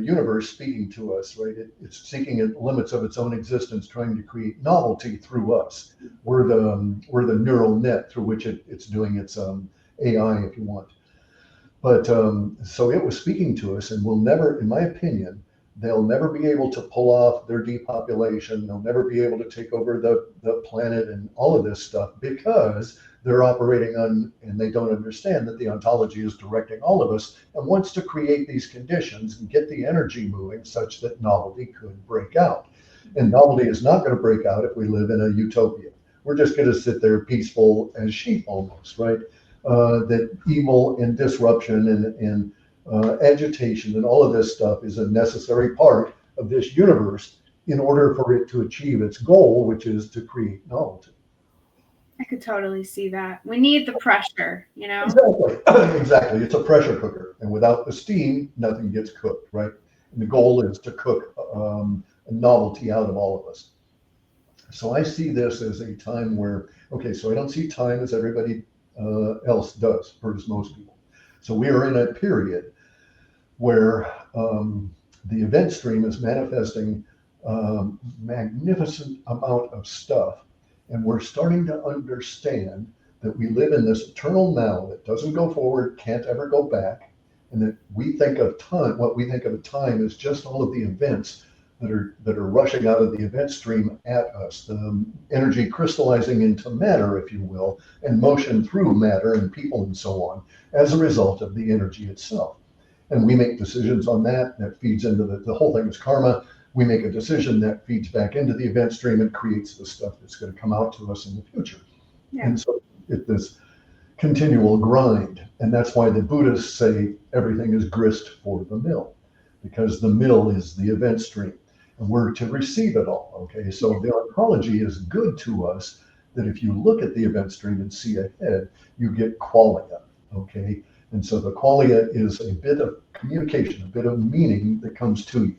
universe speaking to us, right? It's seeking limits of its own existence, trying to create novelty through us. We're the neural net through which it's doing its AI, if you want. But so it was speaking to us, and we'll never, in my opinion, they'll never be able to pull off their depopulation. They'll never be able to take over the planet and all of this stuff because they're operating on, and they don't understand that the ontology is directing all of us and wants to create these conditions and get the energy moving such that novelty could break out. And novelty is not going to break out if we live in a utopia. We're just going to sit there peaceful as sheep almost, right? That evil and disruption and agitation and all of this stuff is a necessary part of this universe in order for it to achieve its goal, which is to create novelty. I could totally see that. We need the pressure, Exactly. It's a pressure cooker, and without the steam, nothing gets cooked, right? And the goal is to cook a novelty out of all of us. So I see this as a time where, okay, so I don't see time as everybody else does, or as most people. So we are in a period where the event stream is manifesting magnificent amount of stuff. And we're starting to understand that we live in this eternal now that doesn't go forward, can't ever go back. And that we think of time, what we think of a time is just all of the events that are rushing out of the event stream at us, the energy crystallizing into matter, if you will, and motion through matter and people and so on, as a result of the energy itself. And we make decisions on that feeds into the whole thing is karma. We make a decision that feeds back into the event stream and creates the stuff that's going to come out to us in the future. Yeah. And so it's this continual grind. And that's why the Buddhists say everything is grist for the mill, because the mill is the event stream. And we're to receive it all, okay? So the ontology is good to us that if you look at the event stream and see ahead, you get qualia, okay? And so the qualia is a bit of communication, a bit of meaning that comes to you.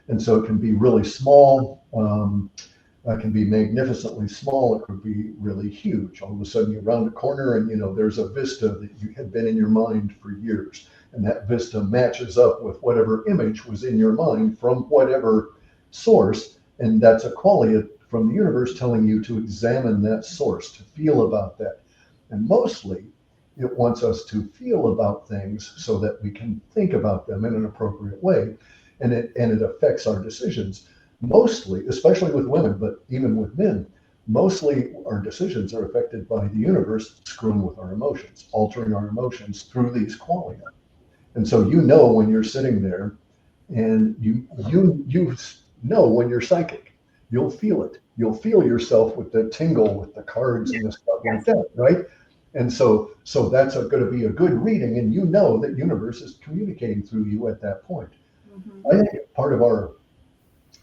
And so it can be really small, it can be magnificently small, it could be really huge. All of a sudden you're around a corner and there's a vista that you had been in your mind for years. And that vista matches up with whatever image was in your mind from whatever source. And that's a qualia from the universe telling you to examine that source, to feel about that. And mostly it wants us to feel about things so that we can think about them in an appropriate way. And it affects our decisions. Mostly, especially with women, but even with men, mostly our decisions are affected by the universe screwing with our emotions, altering our emotions through these qualia. And so when you're sitting there and you know when you're psychic, you'll feel it. You'll feel yourself with the tingle with the cards and the stuff like that, right? And so that's going to be a good reading, and that universe is communicating through you at that point. Mm-hmm. I think part of our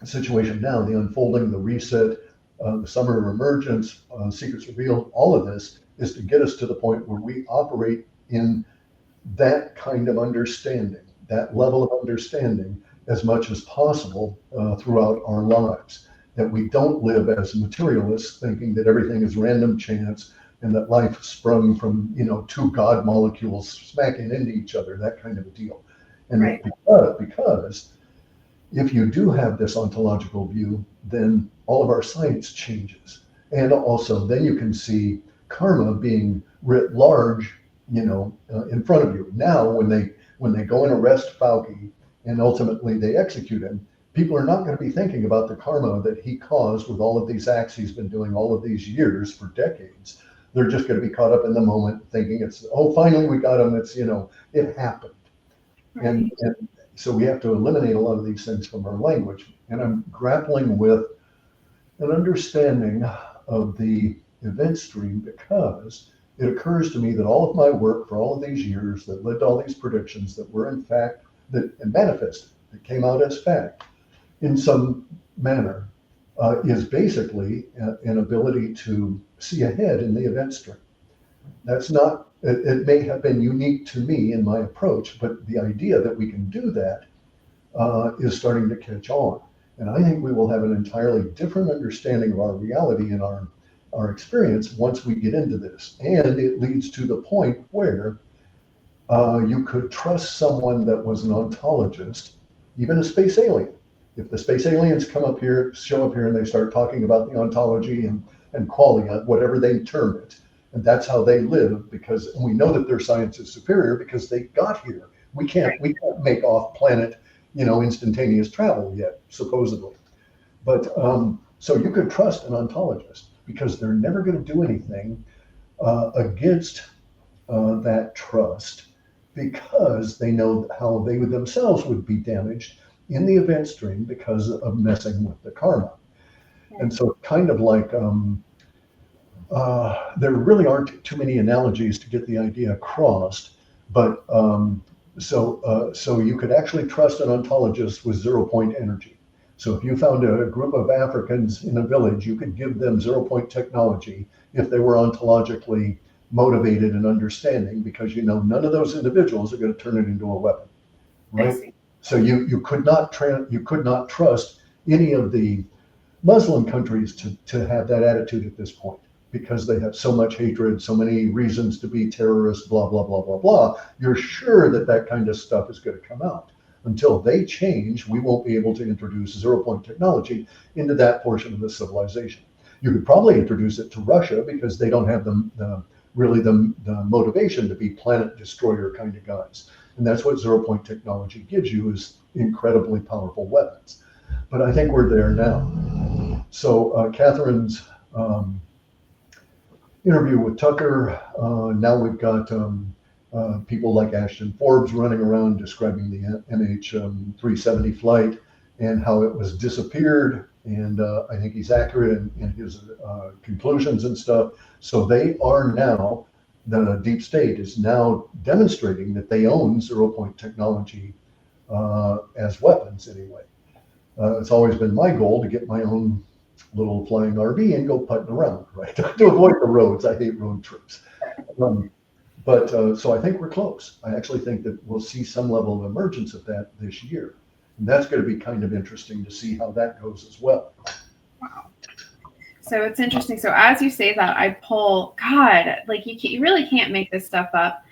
situation now, the unfolding, the reset, the summer of emergence, secrets revealed, all of this is to get us to the point where we operate in that kind of understanding, that level of understanding as much as possible throughout our lives. That we don't live as materialists thinking that everything is random chance and that life sprung from, two God molecules smacking into each other, that kind of a deal. And Right. because if you do have this ontological view, then all of our science changes. And also then you can see karma being writ large, in front of you. Now, when they go and arrest Fauci and ultimately they execute him, people are not going to be thinking about the karma that he caused with all of these acts he's been doing all of these years for decades. They're just going to be caught up in the moment thinking it's, oh, finally we got him. It's, it happened. Right. And so we have to eliminate a lot of these things from our language. And I'm grappling with an understanding of the event stream because it occurs to me that all of my work for all of these years that led to all these predictions that were in fact, that manifested, that came out as fact in some manner, is basically an ability to see ahead in the event stream. That's not, it may have been unique to me in my approach, but the idea that we can do that is starting to catch on. And I think we will have an entirely different understanding of our reality and our experience once we get into this. And it leads to the point where you could trust someone that was an ontologist, even a space alien. If the space aliens show up here and they start talking about the ontology and qualia, whatever they term it, and that's how they live, because we know that their science is superior because they got here. We can't make off planet, instantaneous travel yet, supposedly. But so you could trust an ontologist because they're never going to do anything against that trust, because they know how they themselves would be damaged in the event stream because of messing with the karma. And so kind of like there really aren't too many analogies to get the idea across, but so you could actually trust an ontologist with 0 point energy. So if you found a group of Africans in a village, you could give them 0 point technology if they were ontologically motivated and understanding, because none of those individuals are going to turn it into a weapon, right? So you could not trust any of the Muslim countries to have that attitude at this point, because they have so much hatred, so many reasons to be terrorists, blah, blah, blah, blah, blah. You're sure that kind of stuff is going to come out. Until they change, we won't be able to introduce 0 point technology into that portion of the civilization. You could probably introduce it to Russia because they don't have the motivation to be planet destroyer kind of guys. And that's what 0 point technology gives you, is incredibly powerful weapons. But I think we're there now. So Katherine's interview with Tucker, now we've got people like Ashton Forbes running around describing the MH370 flight and how it was disappeared. And I think he's accurate in his conclusions and stuff. So they are now, the deep state is now demonstrating that they own 0 point technology as weapons anyway. It's always been my goal to get my own little flying RV and go putting around, right? To avoid the roads. I hate road trips. But so I think we're close. I actually think that we'll see some level of emergence of that this year. And that's going to be kind of interesting to see how that goes as well. Wow. So it's interesting. So as you say that, I pull, God, like you really can't make this stuff up.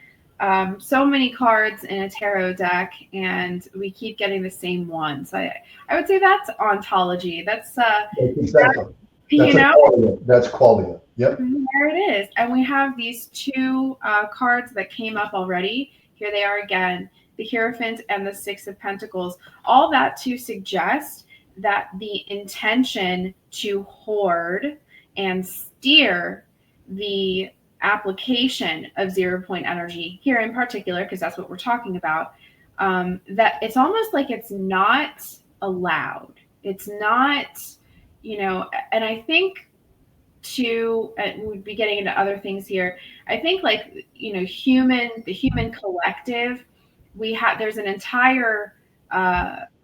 So many cards in a tarot deck, and we keep getting the same ones. I would say that's ontology. That's exactly. That's qualia. Yep. There it is. And we have these two cards that came up already. Here they are again, the Hierophant and the Six of Pentacles. All that to suggest that the intention to hoard and steer the application of 0 point energy here in particular, because that's what we're talking about, that it's almost like it's not allowed. It's not, and I think too, and we'd be getting into other things here. I think the human collective, there's an entire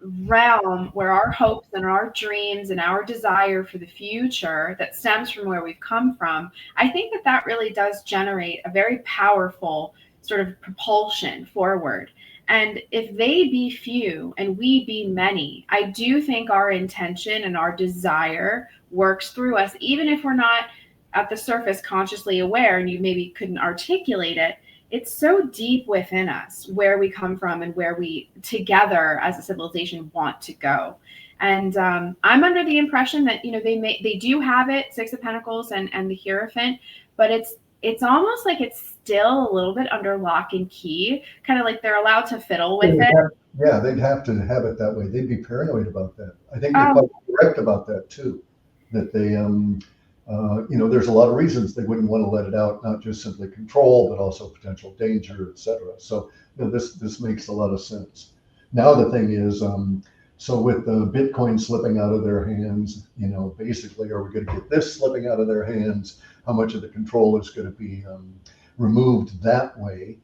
realm where our hopes and our dreams and our desire for the future that stems from where we've come from, I think that that really does generate a very powerful sort of propulsion forward. And if they be few and we be many, I do think our intention and our desire works through us, even if we're not at the surface consciously aware and you maybe couldn't articulate it. It's so deep within us where we come from and where we together as a civilization want to go. And I'm under the impression that, you know, they do have it, Six of Pentacles and the Hierophant, but it's almost like it's still a little bit under lock and key, kind of like they're allowed to fiddle with it. Yeah, they'd have to have it that way. They'd be paranoid about that. I think you're quite correct about that too, that they, you know, there's a lot of reasons they wouldn't want to let it out, not just simply control, but also potential danger, etc. So, you know, this makes a lot of sense. Now the thing is, so with the Bitcoin slipping out of their hands, you know, basically, are we going to get this slipping out of their hands? How much of the control is going to be removed that way?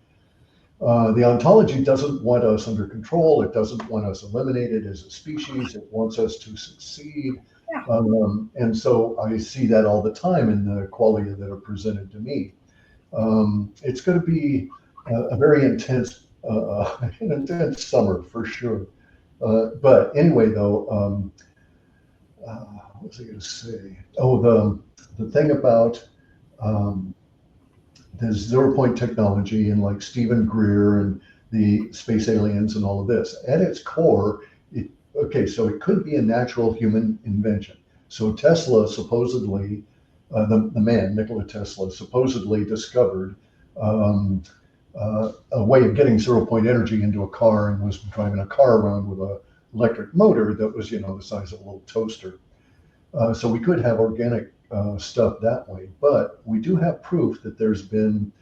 The ontology doesn't want us under control. It doesn't want us eliminated as a species. It wants us to succeed. Yeah. And so I see that all the time in the qualia that are presented to me. It's going to be a very intense, an intense summer for sure. But anyway, though, what was I going to say? Oh, the thing about the 0 point technology and like Stephen Greer and the space aliens and all of this, at its core, so it could be a natural human invention. So Tesla supposedly, the man, Nikola Tesla, supposedly discovered a way of getting 0 point energy into a car and was driving a car around with an electric motor that was, you know, the size of a little toaster. So we could have organic stuff that way, but we do have proof that there's been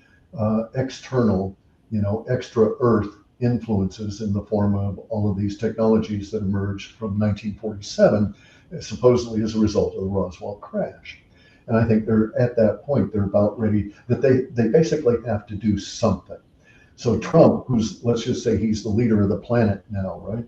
external, you know, extra Earth influences in the form of all of these technologies that emerged from 1947, supposedly as a result of the Roswell crash. And I think they're at that point, they're about ready, that they basically have to do something. So Trump, who's, let's just say he's the leader of the planet now, right?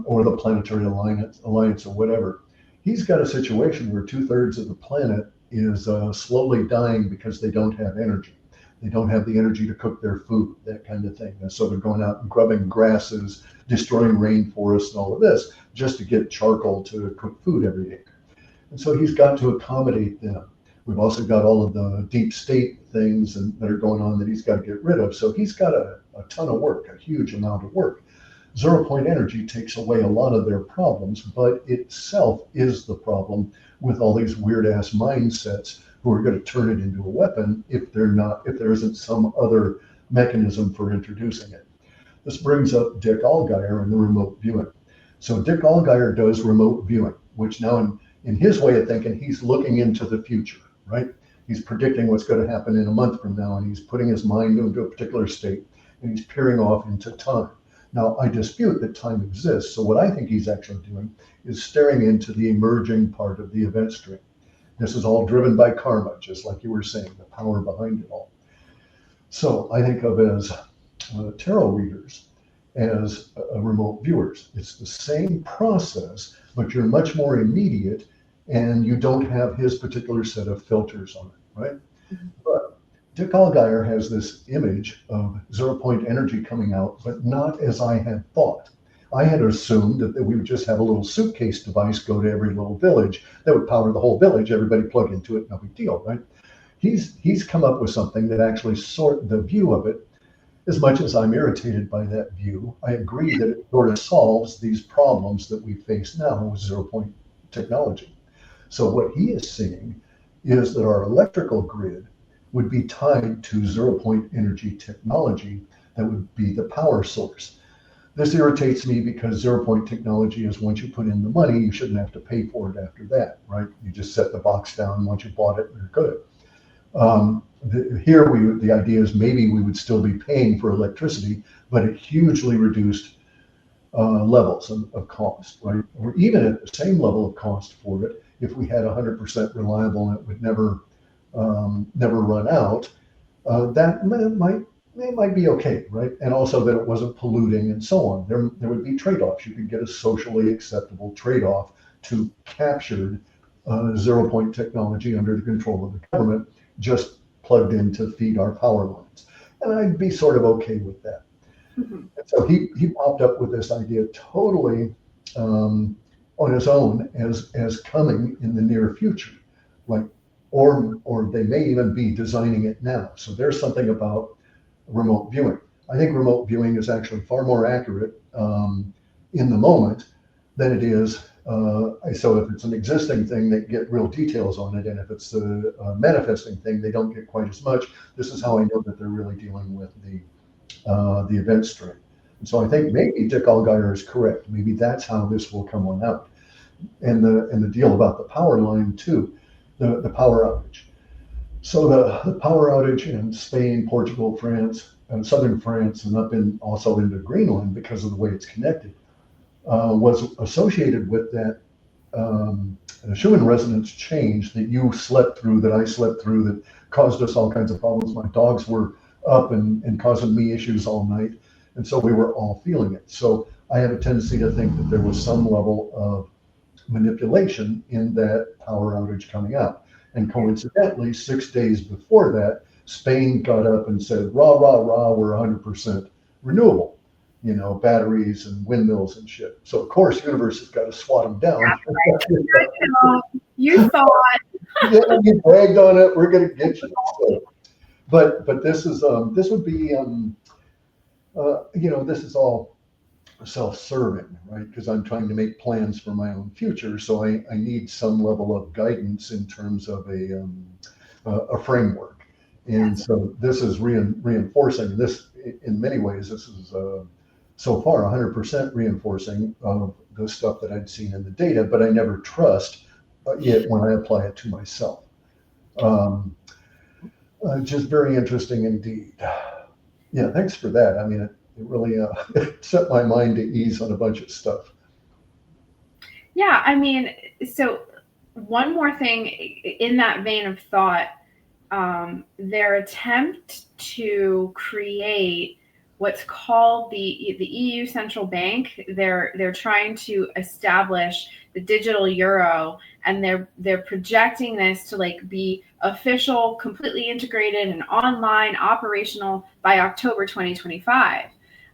Or the Planetary Alliance or whatever. He's got a situation where 2/3 of the planet is slowly dying because they don't have energy. They don't have the energy to cook their food, that kind of thing. And so they're going out and grubbing grasses, destroying rainforests and all of this just to get charcoal to cook food every day. And so he's got to accommodate them. We've also got all of the deep state things that are going on that he's got to get rid of. So he's got a ton of work, a huge amount of work. 0 point energy takes away a lot of their problems, but itself is the problem with all these weird ass mindsets who are going to turn it into a weapon if there isn't some other mechanism for introducing it. This brings up Dick Allgaier and the remote viewing. So Dick Allgaier does remote viewing, which now in his way of thinking, he's looking into the future, right? He's predicting what's going to happen in a month from now, and he's putting his mind into a particular state, and he's peering off into time. Now, I dispute that time exists. So what I think he's actually doing is staring into the emerging part of the event stream. This is all driven by karma, just like you were saying, the power behind it all. So I think of as tarot readers as remote viewers. It's the same process, but you're much more immediate and you don't have his particular set of filters on it, right? Mm-hmm. But Dick Allgaier has this image of 0 point energy coming out, but not as I had thought. I had assumed that we would just have a little suitcase device go to every little village that would power the whole village, everybody plug into it, no big deal, right? He's come up with something that actually sort the view of it. As much as I'm irritated by that view, I agree that it sort of solves these problems that we face now with 0 point technology. So what he is seeing is that our electrical grid would be tied to 0 point energy technology that would be the power source. This irritates me because 0 point technology is once you put in the money, you shouldn't have to pay for it after that, right? You just set the box down once you bought it, you're good. Here, the idea is maybe we would still be paying for electricity, but at hugely reduced levels of cost, right? Or even at the same level of cost for it, if we had 100% reliable and it would never run out, that might it might be okay, right? And also that it wasn't polluting and so on. There would be trade-offs. You could get a socially acceptable trade-off to captured zero point technology under the control of the government, just plugged in to feed our power lines. And I'd be sort of okay with that. Mhm. And so he popped up with this idea totally on his own as coming in the near future, like or they may even be designing it now. So there's something about remote viewing. I think remote viewing is actually far more accurate in the moment than it is. So if it's an existing thing, they get real details on it, and if it's a manifesting thing, they don't get quite as much. This is how I know that they're really dealing with the event stream. And so I think maybe Dick Allgaier is correct. Maybe that's how this will come on out. And the deal about the power line too, the power outage. So the power outage in Spain, Portugal, France, and southern France, and up in also into Greenland because of the way it's connected, was associated with that Schumann resonance change that you slept through, that I slept through, that caused us all kinds of problems. My dogs were up and causing me issues all night, and so we were all feeling it. So I have a tendency to think that there was some level of manipulation in that power outage coming out. And coincidentally, 6 days before that, Spain got up and said, rah, rah, rah, we're 100% renewable, batteries and windmills and shit. So, of course, the universe has got to swat them down. You thought. Yeah, you bragged on it, we're going to get you. So, but this would be, this is all self-serving, right? Because I'm trying to make plans for my own future, so I need some level of guidance in terms of a framework. And so this is reinforcing this in many ways. This is so far 100% reinforcing of the stuff that I'd seen in the data, but I never trust it when I apply it to myself. Just very interesting indeed. Yeah, thanks for that. I mean, it really set my mind to ease on a bunch of stuff. Yeah, I mean, so one more thing in that vein of thought, their attempt to create what's called the EU central bank. They're trying to establish the digital euro, and they're projecting this to like be official, completely integrated and online operational by October 2025.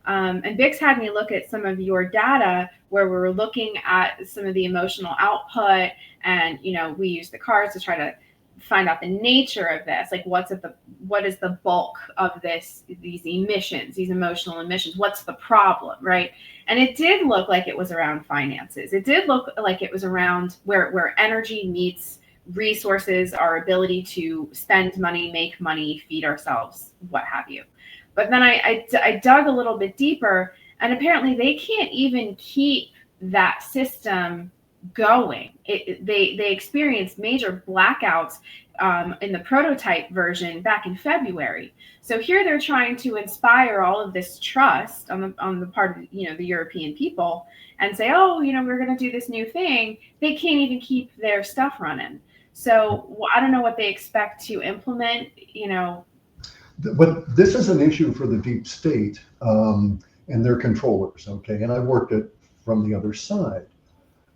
And Bix had me look at some of your data where we were looking at some of the emotional output, and we use the cards to try to find out the nature of this, like what is the bulk of these emissions, these emotional emissions, what's the problem, right? And it did look like it was around finances. It did look like it was around where energy meets resources, our ability to spend money, make money, feed ourselves, what have you. But then I dug a little bit deeper, and apparently they can't even keep that system going. They experienced major blackouts in the prototype version back in February. So here they're trying to inspire all of this trust on the part of the European people and say, oh, we're going to do this new thing. They can't even keep their stuff running. So I don't know what they expect to implement. But this is an issue for the deep state and their controllers. Okay, and I've worked it from the other side.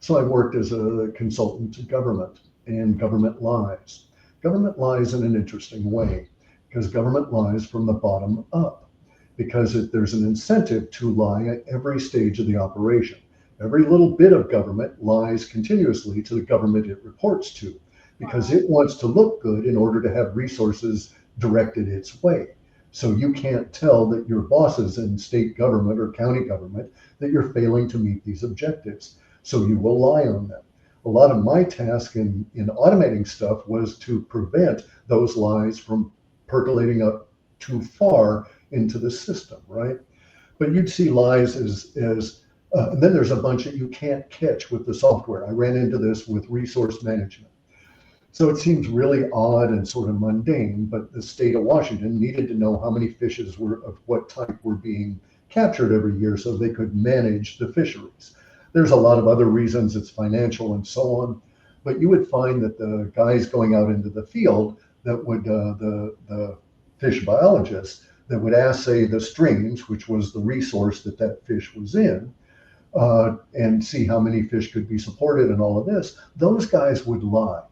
So I worked as a consultant to government, and government lies. Government lies in an interesting way, because government lies from the bottom up, because there's an incentive to lie at every stage of the operation. Every little bit of government lies continuously to the government it reports to, because it wants to look good in order to have resources directed its way. So you can't tell that your bosses in state government or county government that you're failing to meet these objectives. So you will lie on them. A lot of my task in automating stuff was to prevent those lies from percolating up too far into the system, right? But you'd see lies as and then there's a bunch that you can't catch with the software. I ran into this with resource management. So it seems really odd and sort of mundane, but the state of Washington needed to know how many fishes were of what type were being captured every year so they could manage the fisheries. There's a lot of other reasons, it's financial and so on, but you would find that the guys going out into the field that would, the fish biologists, that would assay the streams, which was the resource that that fish was in, and see how many fish could be supported and all of this, those guys would lie.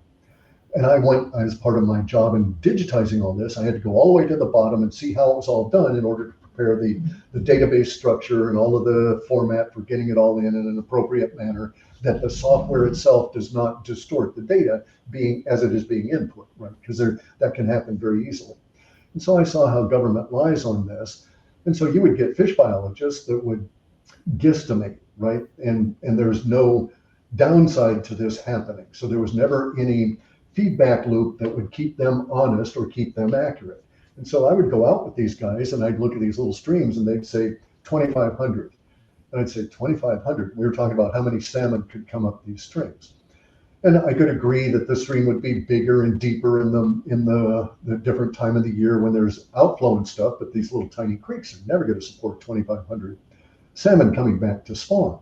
And I went, as part of my job in digitizing all this, I had to go all the way to the bottom and see how it was all done in order to prepare the database structure and all of the format for getting it all in an appropriate manner, that the software itself does not distort the data being as it is being input, right? Because that can happen very easily. And so I saw how government lies on this. And so you would get fish biologists that would guesstimate, right? And there's no downside to this happening. So there was never any feedback loop that would keep them honest or keep them accurate. And so I would go out with these guys and I'd look at these little streams and they'd say 2,500. And I'd say 2,500. We were talking about how many salmon could come up these streams. And I could agree that the stream would be bigger and deeper in the different time of the year when there's outflow and stuff, but these little tiny creeks are never going to support 2,500 salmon coming back to spawn.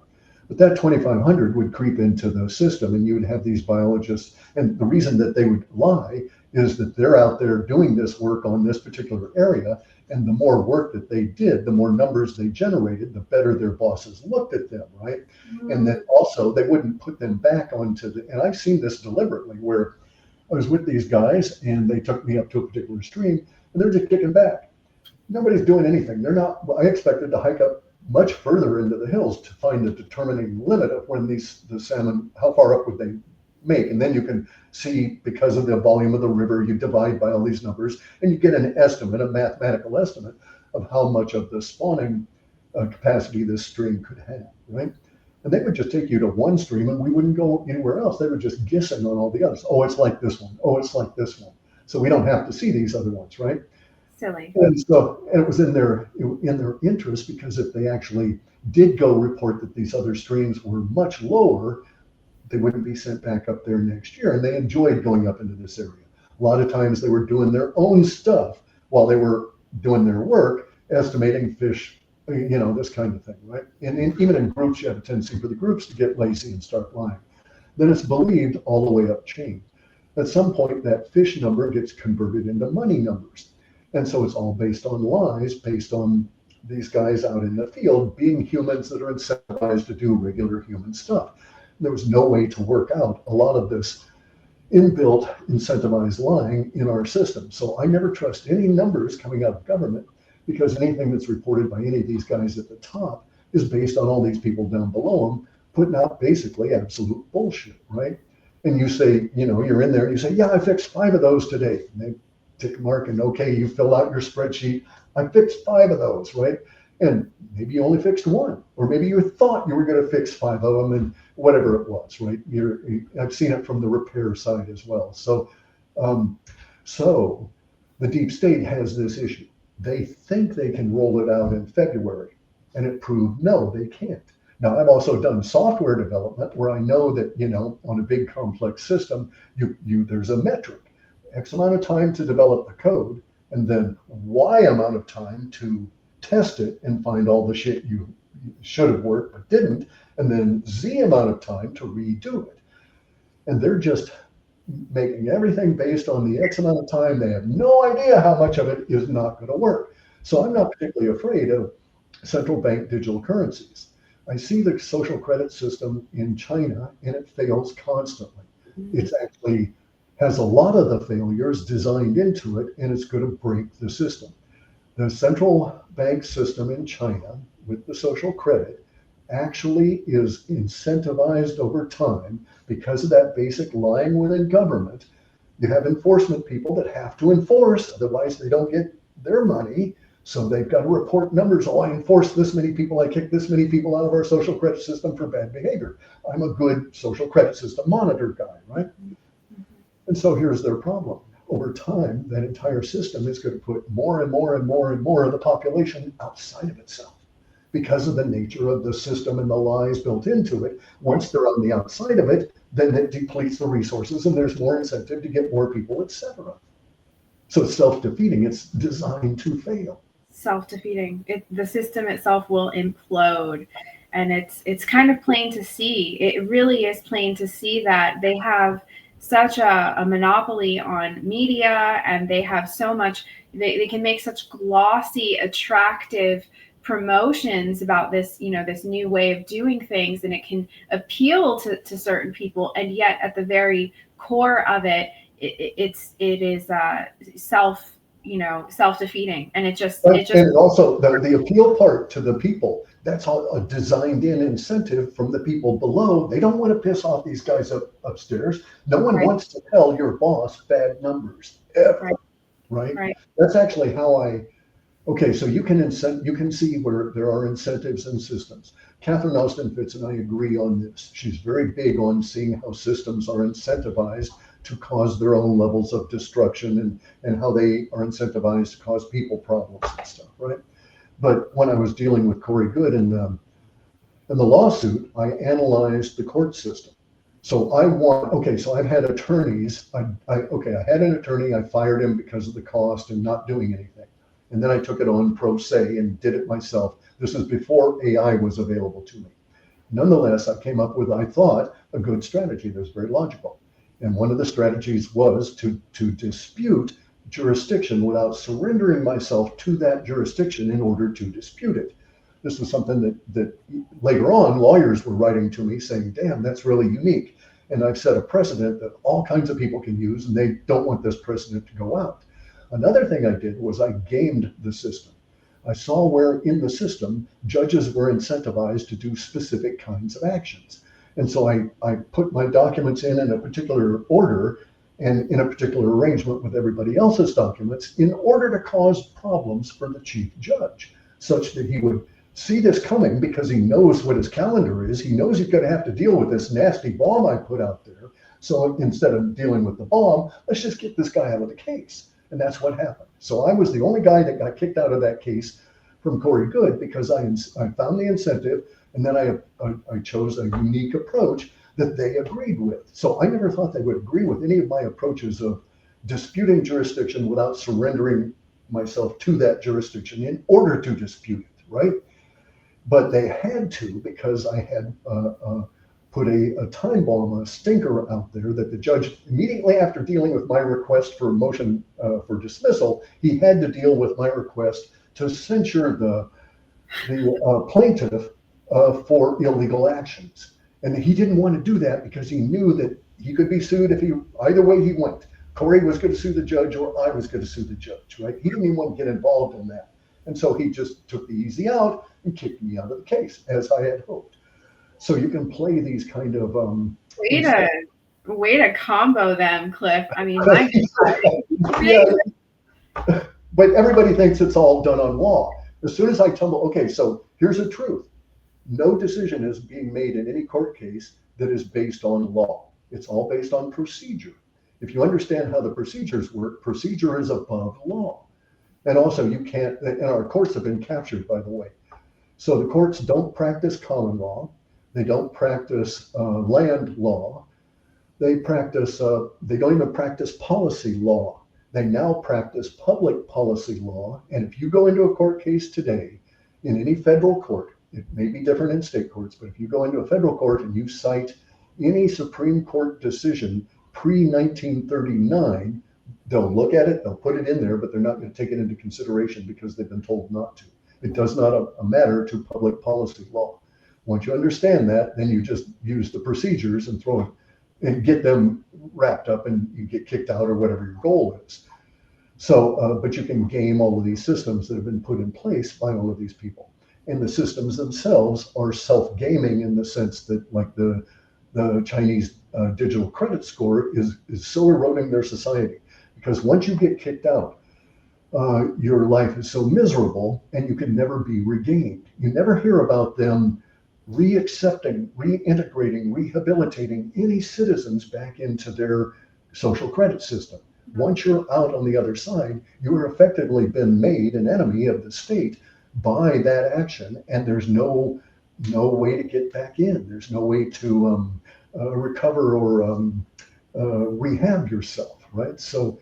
But that 2,500 would creep into the system and you would have these biologists. And the reason that they would lie is that they're out there doing this work on this particular area. And the more work that they did, the more numbers they generated, the better their bosses looked at them, right? Mm-hmm. And that also they wouldn't put them back onto and I've seen this deliberately where I was with these guys and they took me up to a particular stream and they're just kicking back. Nobody's doing anything. They're not, I expected to hike up much further into the hills to find the determining limit of when the salmon, how far up would they make. And then you can see, because of the volume of the river, you divide by all these numbers and you get an estimate, a mathematical estimate of how much of the spawning capacity this stream could have, right? And they would just take you to one stream and we wouldn't go anywhere else. They were just guessing on all the others. Oh, it's like this one. Oh, it's like this one. So we don't have to see these other ones, right? Silly. And so, and it was in their interest, because if they actually did go report that these other streams were much lower, they wouldn't be sent back up there next year. And they enjoyed going up into this area. A lot of times they were doing their own stuff while they were doing their work, estimating fish, this kind of thing, right? And even in groups, you have a tendency for the groups to get lazy and start lying. Then it's believed all the way up chain. At some point, that fish number gets converted into money numbers. And so it's all based on lies, based on these guys out in the field being humans that are incentivized to do regular human stuff. There was no way to work out a lot of this inbuilt incentivized lying in our system. So I never trust any numbers coming out of government, because anything that's reported by any of these guys at the top is based on all these people down below them putting out basically absolute bullshit, right? And you say, you're in there and you say, yeah, I fixed 5 of those today. And they tick mark and okay, you fill out your spreadsheet. I fixed 5 of those, right? And maybe you only fixed 1, or maybe you thought you were going to fix 5 of them, and whatever it was, right? I've seen it from the repair side as well. So the deep state has this issue. They think they can roll it out in February, and it proved no, they can't. Now, I've also done software development where I know that, on a big complex system, there's a metric. X amount of time to develop the code, and then Y amount of time to test it and find all the shit you should have worked but didn't, and then Z amount of time to redo it. And they're just making everything based on the X amount of time. They have no idea how much of it is not going to work. So I'm not particularly afraid of central bank digital currencies. I see the social credit system in China, and it fails constantly. It's actually has a lot of the failures designed into it, and it's going to break the system. The central bank system in China with the social credit actually is incentivized over time because of that basic lying within government. You have enforcement people that have to enforce, otherwise they don't get their money. So they've got to report numbers. Oh, I enforced this many people. I kicked this many people out of our social credit system for bad behavior. I'm a good social credit system monitor guy, right? And so here's their problem. Over time, that entire system is going to put more and more and more and more of the population outside of itself because of the nature of the system and the lies built into it. Once they're on the outside of it, then it depletes the resources and there's more incentive to get more people, etc. So it's self-defeating. It's designed to fail. Self-defeating. The system itself will implode. And it's kind of plain to see. It really is plain to see that they have such a monopoly on media, and they have so much, they can make such glossy, attractive promotions about this, this new way of doing things, and it can appeal to certain people, and yet at the very core of it, it is self-defeating, and And also the appeal part to the people, that's all a designed in incentive from the people below. They don't want to piss off these guys upstairs. No one wants to tell your boss bad numbers ever, right? That's actually how okay, so you can see where there are incentives and systems. Catherine Austin Fitz and I agree on this. She's very big on seeing how systems are incentivized to cause their own levels of destruction, and how they are incentivized to cause people problems and stuff, right? But when I was dealing with Corey Good in the lawsuit, I analyzed the court system. So so I've had attorneys. I had an attorney. I fired him because of the cost and not doing anything. And then I took it on pro se and did it myself. This was before AI was available to me. Nonetheless, I came up with, I thought, a good strategy that was very logical. And one of the strategies was to dispute jurisdiction without surrendering myself to that jurisdiction in order to dispute it. This was something that later on lawyers were writing to me saying, damn, that's really unique. And I've set a precedent that all kinds of people can use, and they don't want this precedent to go out. Another thing I did was I gamed the system. I saw where in the system judges were incentivized to do specific kinds of actions. And so I put my documents in a particular order and in a particular arrangement with everybody else's documents in order to cause problems for the chief judge, such that he would see this coming because he knows what his calendar is. He knows he's going to have to deal with this nasty bomb I put out there. So instead of dealing with the bomb, let's just get this guy out of the case. And that's what happened. So I was the only guy that got kicked out of that case from Corey Good because I found the incentive, and then I chose a unique approach that they agreed with. So I never thought they would agree with any of my approaches of disputing jurisdiction without surrendering myself to that jurisdiction in order to dispute it, right? But they had to, because I had put a time bomb, a stinker out there that the judge, immediately after dealing with my request for a motion for dismissal, he had to deal with my request to censure the plaintiff for illegal actions. And he didn't want to do that because he knew that he could be sued if either way he went. Corey was going to sue the judge or I was going to sue the judge, right? He didn't even want to get involved in that. And so he just took the easy out and kicked me out of the case, as I had hoped. So you can play these kind of way to combo them, Clif. I mean, yeah. But everybody thinks it's all done on law. As soon as I tumble, okay, so here's the truth. No decision is being made in any court case that is based on law. It's all based on procedure. If you understand how the procedures work, procedure is above law. And also you can't, and our courts have been captured, by the way. So the courts don't practice common law. They don't practice land law. They don't even practice policy law. They now practice public policy law. And if you go into a court case today, in any federal court, it may be different in state courts, but if you go into a federal court and you cite any Supreme Court decision pre-1939, they'll look at it, they'll put it in there, but they're not going to take it into consideration because they've been told not to. It does not matter to public policy law. Once you understand that, then you just use the procedures and throw it and get them wrapped up and you get kicked out or whatever your goal is. So, but you can game all of these systems that have been put in place by all of these people. And the systems themselves are self-gaming in the sense that, like the Chinese digital credit score is so eroding their society. Because once you get kicked out, your life is so miserable and you can never be regained. You never hear about them reaccepting, reintegrating, rehabilitating any citizens back into their social credit system. Once you're out on the other side, you are effectively been made an enemy of the state by that action, and there's no way to get back in. There's no way to recover or rehab yourself, right? So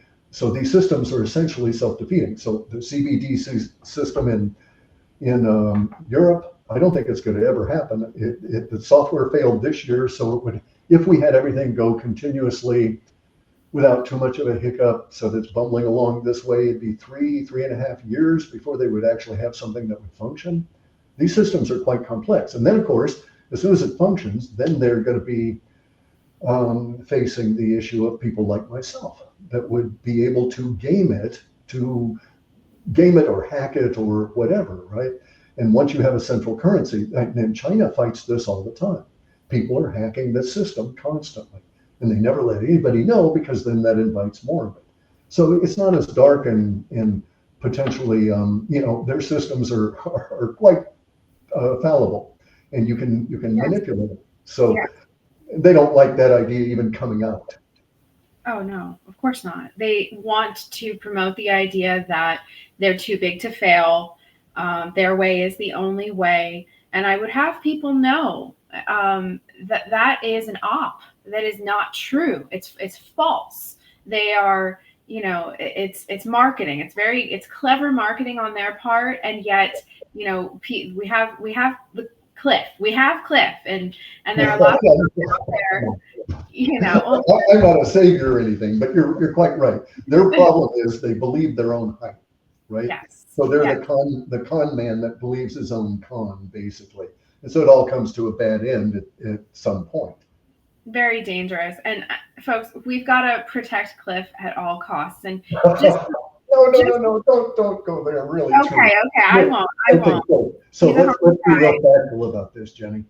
these systems are essentially self-defeating. So the CBD system in Europe, I don't think it's going to ever happen. The software failed this year, so if we had everything go continuously without too much of a hiccup, so that's bumbling along this way, it'd be 3.5 years before they would actually have something that would function. These systems are quite complex. And then, of course, as soon as it functions, then they're going to be facing the issue of people like myself that would be able to game it or hack it or whatever, right? And once you have a central currency, and China fights this all the time. People are hacking the system constantly, and they never let anybody know because then that invites more of it. So it's not as dark and potentially, their systems are quite fallible, and you can manipulate it. So they don't like that idea even coming out. Oh, no, of course not. They want to promote the idea that they're too big to fail. Their way is the only way. And I would have people know that is an op. That is not true. It's false. They are, it's marketing. It's clever marketing on their part. And yet, we have the Clif, and there are a lot of people out there. I'm not a savior or anything, but you're quite right. Their problem is they believe their own hype, right? Yes. So they're the con man that believes his own con, basically. And so it all comes to a bad end at some point. Very dangerous. And folks, we've got to protect Clif at all costs. And just no, don't go there. Really. Okay, I won't. So let's be real factual about this, Jenny.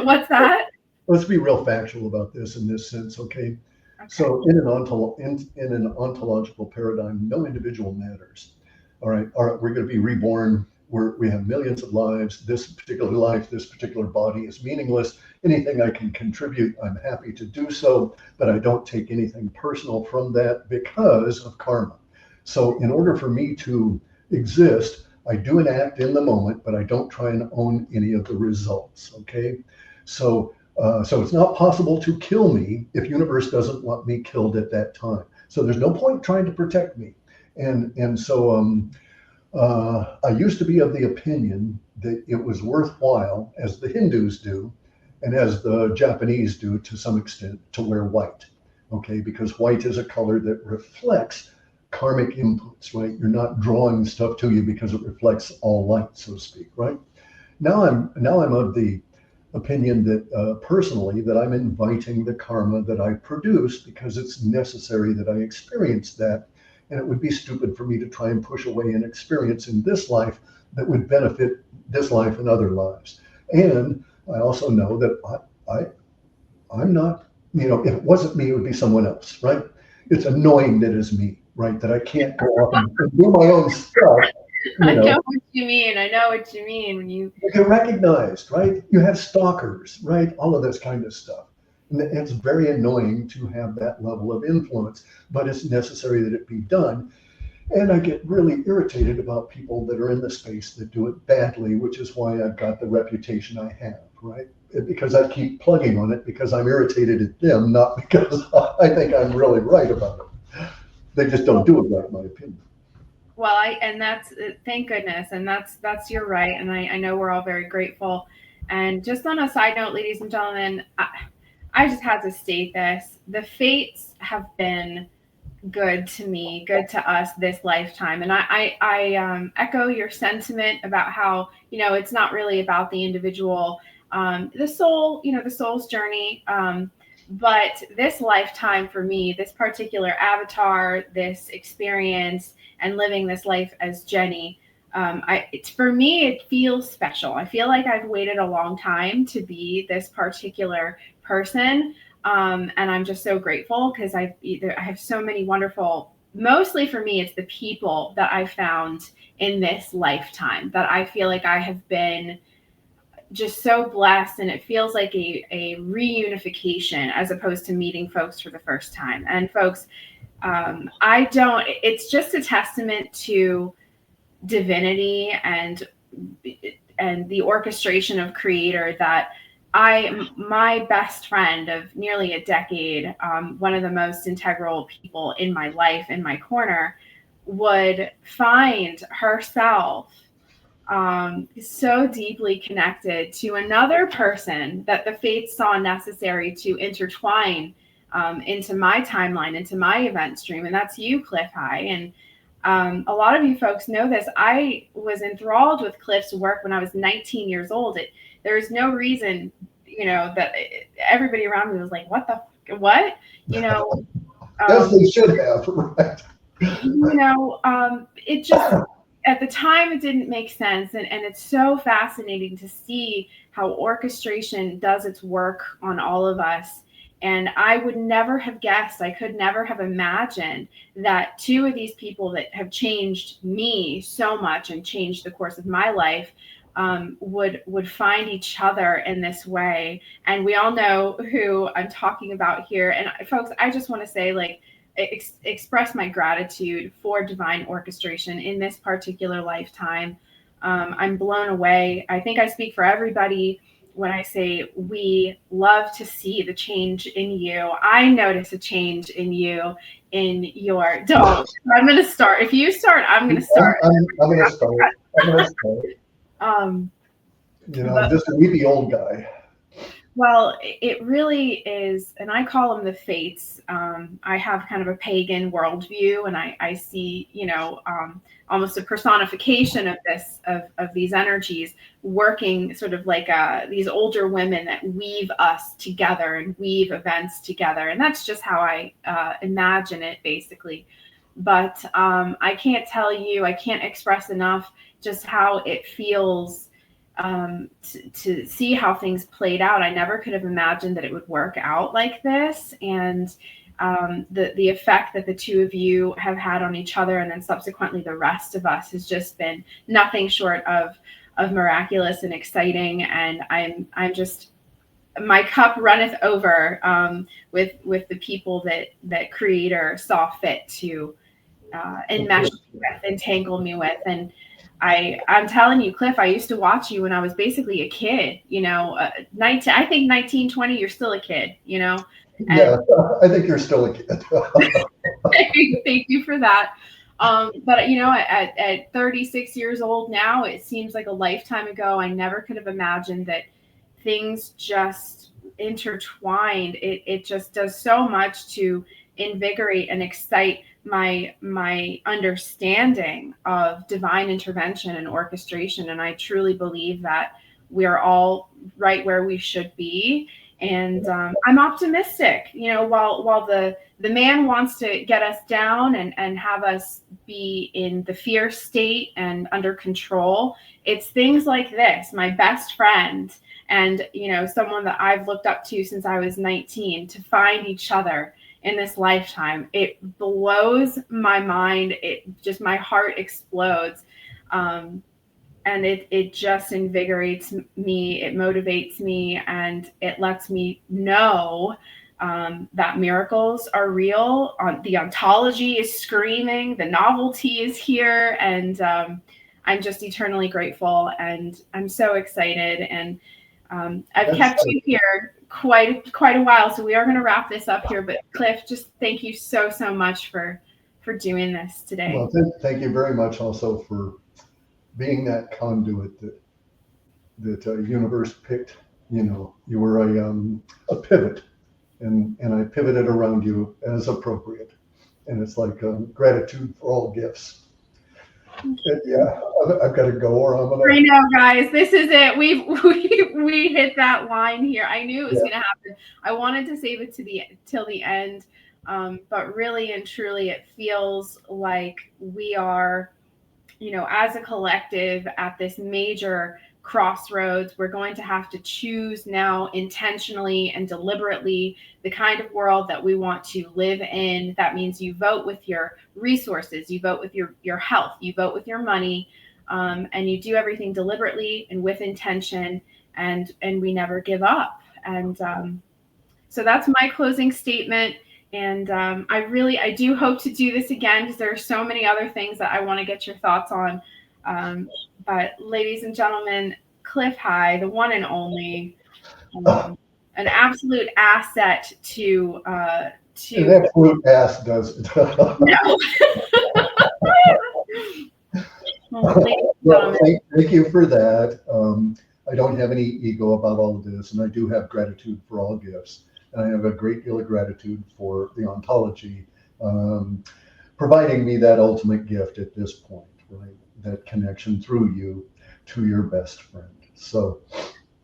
What's that? Let's be real factual about this in this sense, okay? So in an ontological paradigm, no individual matters. All right, we're going to be reborn. We have millions of lives. This particular life, this particular body is meaningless. Anything I can contribute, I'm happy to do so, but I don't take anything personal from that because of karma. So in order for me to exist, I do an act in the moment, but I don't try and own any of the results, okay? So it's not possible to kill me if universe doesn't want me killed at that time. So there's no point trying to protect me. And so I used to be of the opinion that it was worthwhile, as the Hindus do, and as the Japanese do to some extent, to wear white, okay? Because white is a color that reflects karmic inputs, right? You're not drawing stuff to you because it reflects all light, so to speak, right? Now I'm of the opinion that personally that I'm inviting the karma that I produce because it's necessary that I experience that. And it would be stupid for me to try and push away an experience in this life that would benefit this life and other lives. And I also know that I'm not, if it wasn't me, it would be someone else, right? It's annoying that it's me, right? That I can't go off and do my own stuff. I know what you mean. When you're recognized, right? You have stalkers, right? All of this kind of stuff. And it's very annoying to have that level of influence, but it's necessary that it be done. And I get really irritated about people that are in the space that do it badly, which is why I've got the reputation I have, right? Because I keep plugging on it because I'm irritated at them, not because I think I'm really right about it. They just don't do it right, in my opinion. Well, and that's, thank goodness. And that's your right. And I know we're all very grateful. And just on a side note, ladies and gentlemen, I just had to state this. The fates have been good to me, good to us this lifetime. And I echo your sentiment about how, it's not really about the individual, the soul, the soul's journey. But this lifetime for me, this particular avatar, this experience, and living this life as Jenny, for me, it feels special. I feel like I've waited a long time to be this particular person. And I'm just so grateful because I have so many wonderful, mostly for me, it's the people that I found in this lifetime that I feel like I have been just so blessed, and it feels like a reunification as opposed to meeting folks for the first time. And folks, it's just a testament to divinity and the orchestration of creator that my best friend of nearly a decade, one of the most integral people in my life, in my corner, would find herself so deeply connected to another person that the fates saw necessary to intertwine into my timeline, into my event stream, and that's you, Clif High. And a lot of you folks know this. I was enthralled with Clif's work when I was 19 years old. There was no reason, that everybody around me was like, what? As they should have, right? It just, at the time, it didn't make sense. And it's so fascinating to see how orchestration does its work on all of us. And I would never have guessed, I could never have imagined that two of these people that have changed me so much and changed the course of my life would find each other in this way. And we all know who I'm talking about here. And folks, I just want to say, like, express my gratitude for divine orchestration in this particular lifetime. I'm blown away. I think I speak for everybody when I say we love to see the change in you. I notice a change in you, in your, don't. I'm going to start. If you start, I'm going to start. I'm going to start. I'm just a weepy old guy. Well, it really is, and I call them the fates. I have kind of a pagan worldview, and I see, almost a personification of this, of these energies working sort of like these older women that weave us together and weave events together. And that's just how I imagine it, basically. But I can't tell you, I can't express enough just how it feels to see how things played out. I never could have imagined that it would work out like this. And the effect that the two of you have had on each other, and then subsequently the rest of us, has just been nothing short of miraculous and exciting. And I'm just, my cup runneth over with the people that Creator saw fit to enmesh me with, entangle me with. And I'm telling you, Clif, I used to watch you when I was basically a kid, 19, I think 19, 20, you're still a kid, And yeah, I think you're still a kid. Thank you for that. But, at 36 years old now, it seems like a lifetime ago. I never could have imagined that things just intertwined. It just does so much to invigorate and excite my understanding of divine intervention and orchestration. And I truly believe that we're all right where we should be. And I'm optimistic, while the man wants to get us down and have us be in the fear state and under control. It's things like this, my best friend and, someone that I've looked up to since I was 19, to find each other in this lifetime. It blows my mind. My heart explodes. And it just invigorates me. It motivates me, and it lets me know that miracles are real. The ontology is screaming. The novelty is here. And I'm just eternally grateful. And I'm so excited. And I've kept you here quite a while, so we are going to wrap this up here. But Clif, just thank you so much for doing this today. Well, thank you very much also for being that conduit that universe picked. You were a pivot, and I pivoted around you as appropriate. And it's like gratitude for all gifts. Yeah, I've got to go, or I'm gonna. I know, guys. This is it. We hit that line here. I knew it was going to happen. I wanted to save it till the end, but really and truly, it feels like we are, as a collective at this major crossroads. We're going to have to choose now intentionally and deliberately the kind of world that we want to live in. That means you vote with your resources, you vote with your health, you vote with your money, and you do everything deliberately and with intention, and we never give up. And so that's my closing statement. And I do hope to do this again, because there are so many other things that I want to get your thoughts on. But ladies and gentlemen, Clif High, the one and only, an absolute asset to an absolute ass does it. No. Well, ladies and Well, gentlemen, thank you for that. I don't have any ego about all of this, and I do have gratitude for all gifts. And I have a great deal of gratitude for the Ontology providing me that ultimate gift at this point, right? That connection through you to your best friend. So,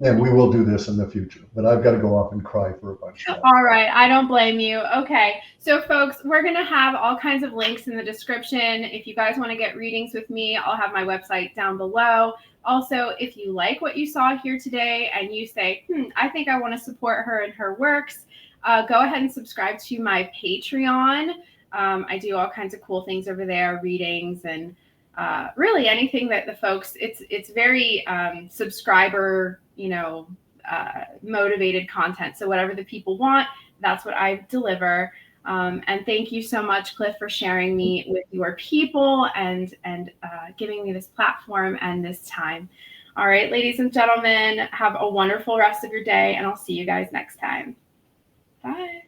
and we will do this in the future, but I've got to go off and cry for a bunch now. All right, I don't blame you. Okay, so folks, we're going to have all kinds of links in the description. If you guys want to get readings with me, I'll have my website down below. Also, if you like what you saw here today and you say, I think I want to support her and her works, go ahead and subscribe to my Patreon. I do all kinds of cool things over there, readings and really anything that the folks, it's very subscriber, motivated content. So whatever the people want, that's what I deliver. And thank you so much, Clif, for sharing me with your people and giving me this platform and this time. All right, ladies and gentlemen, have a wonderful rest of your day, and I'll see you guys next time. Bye.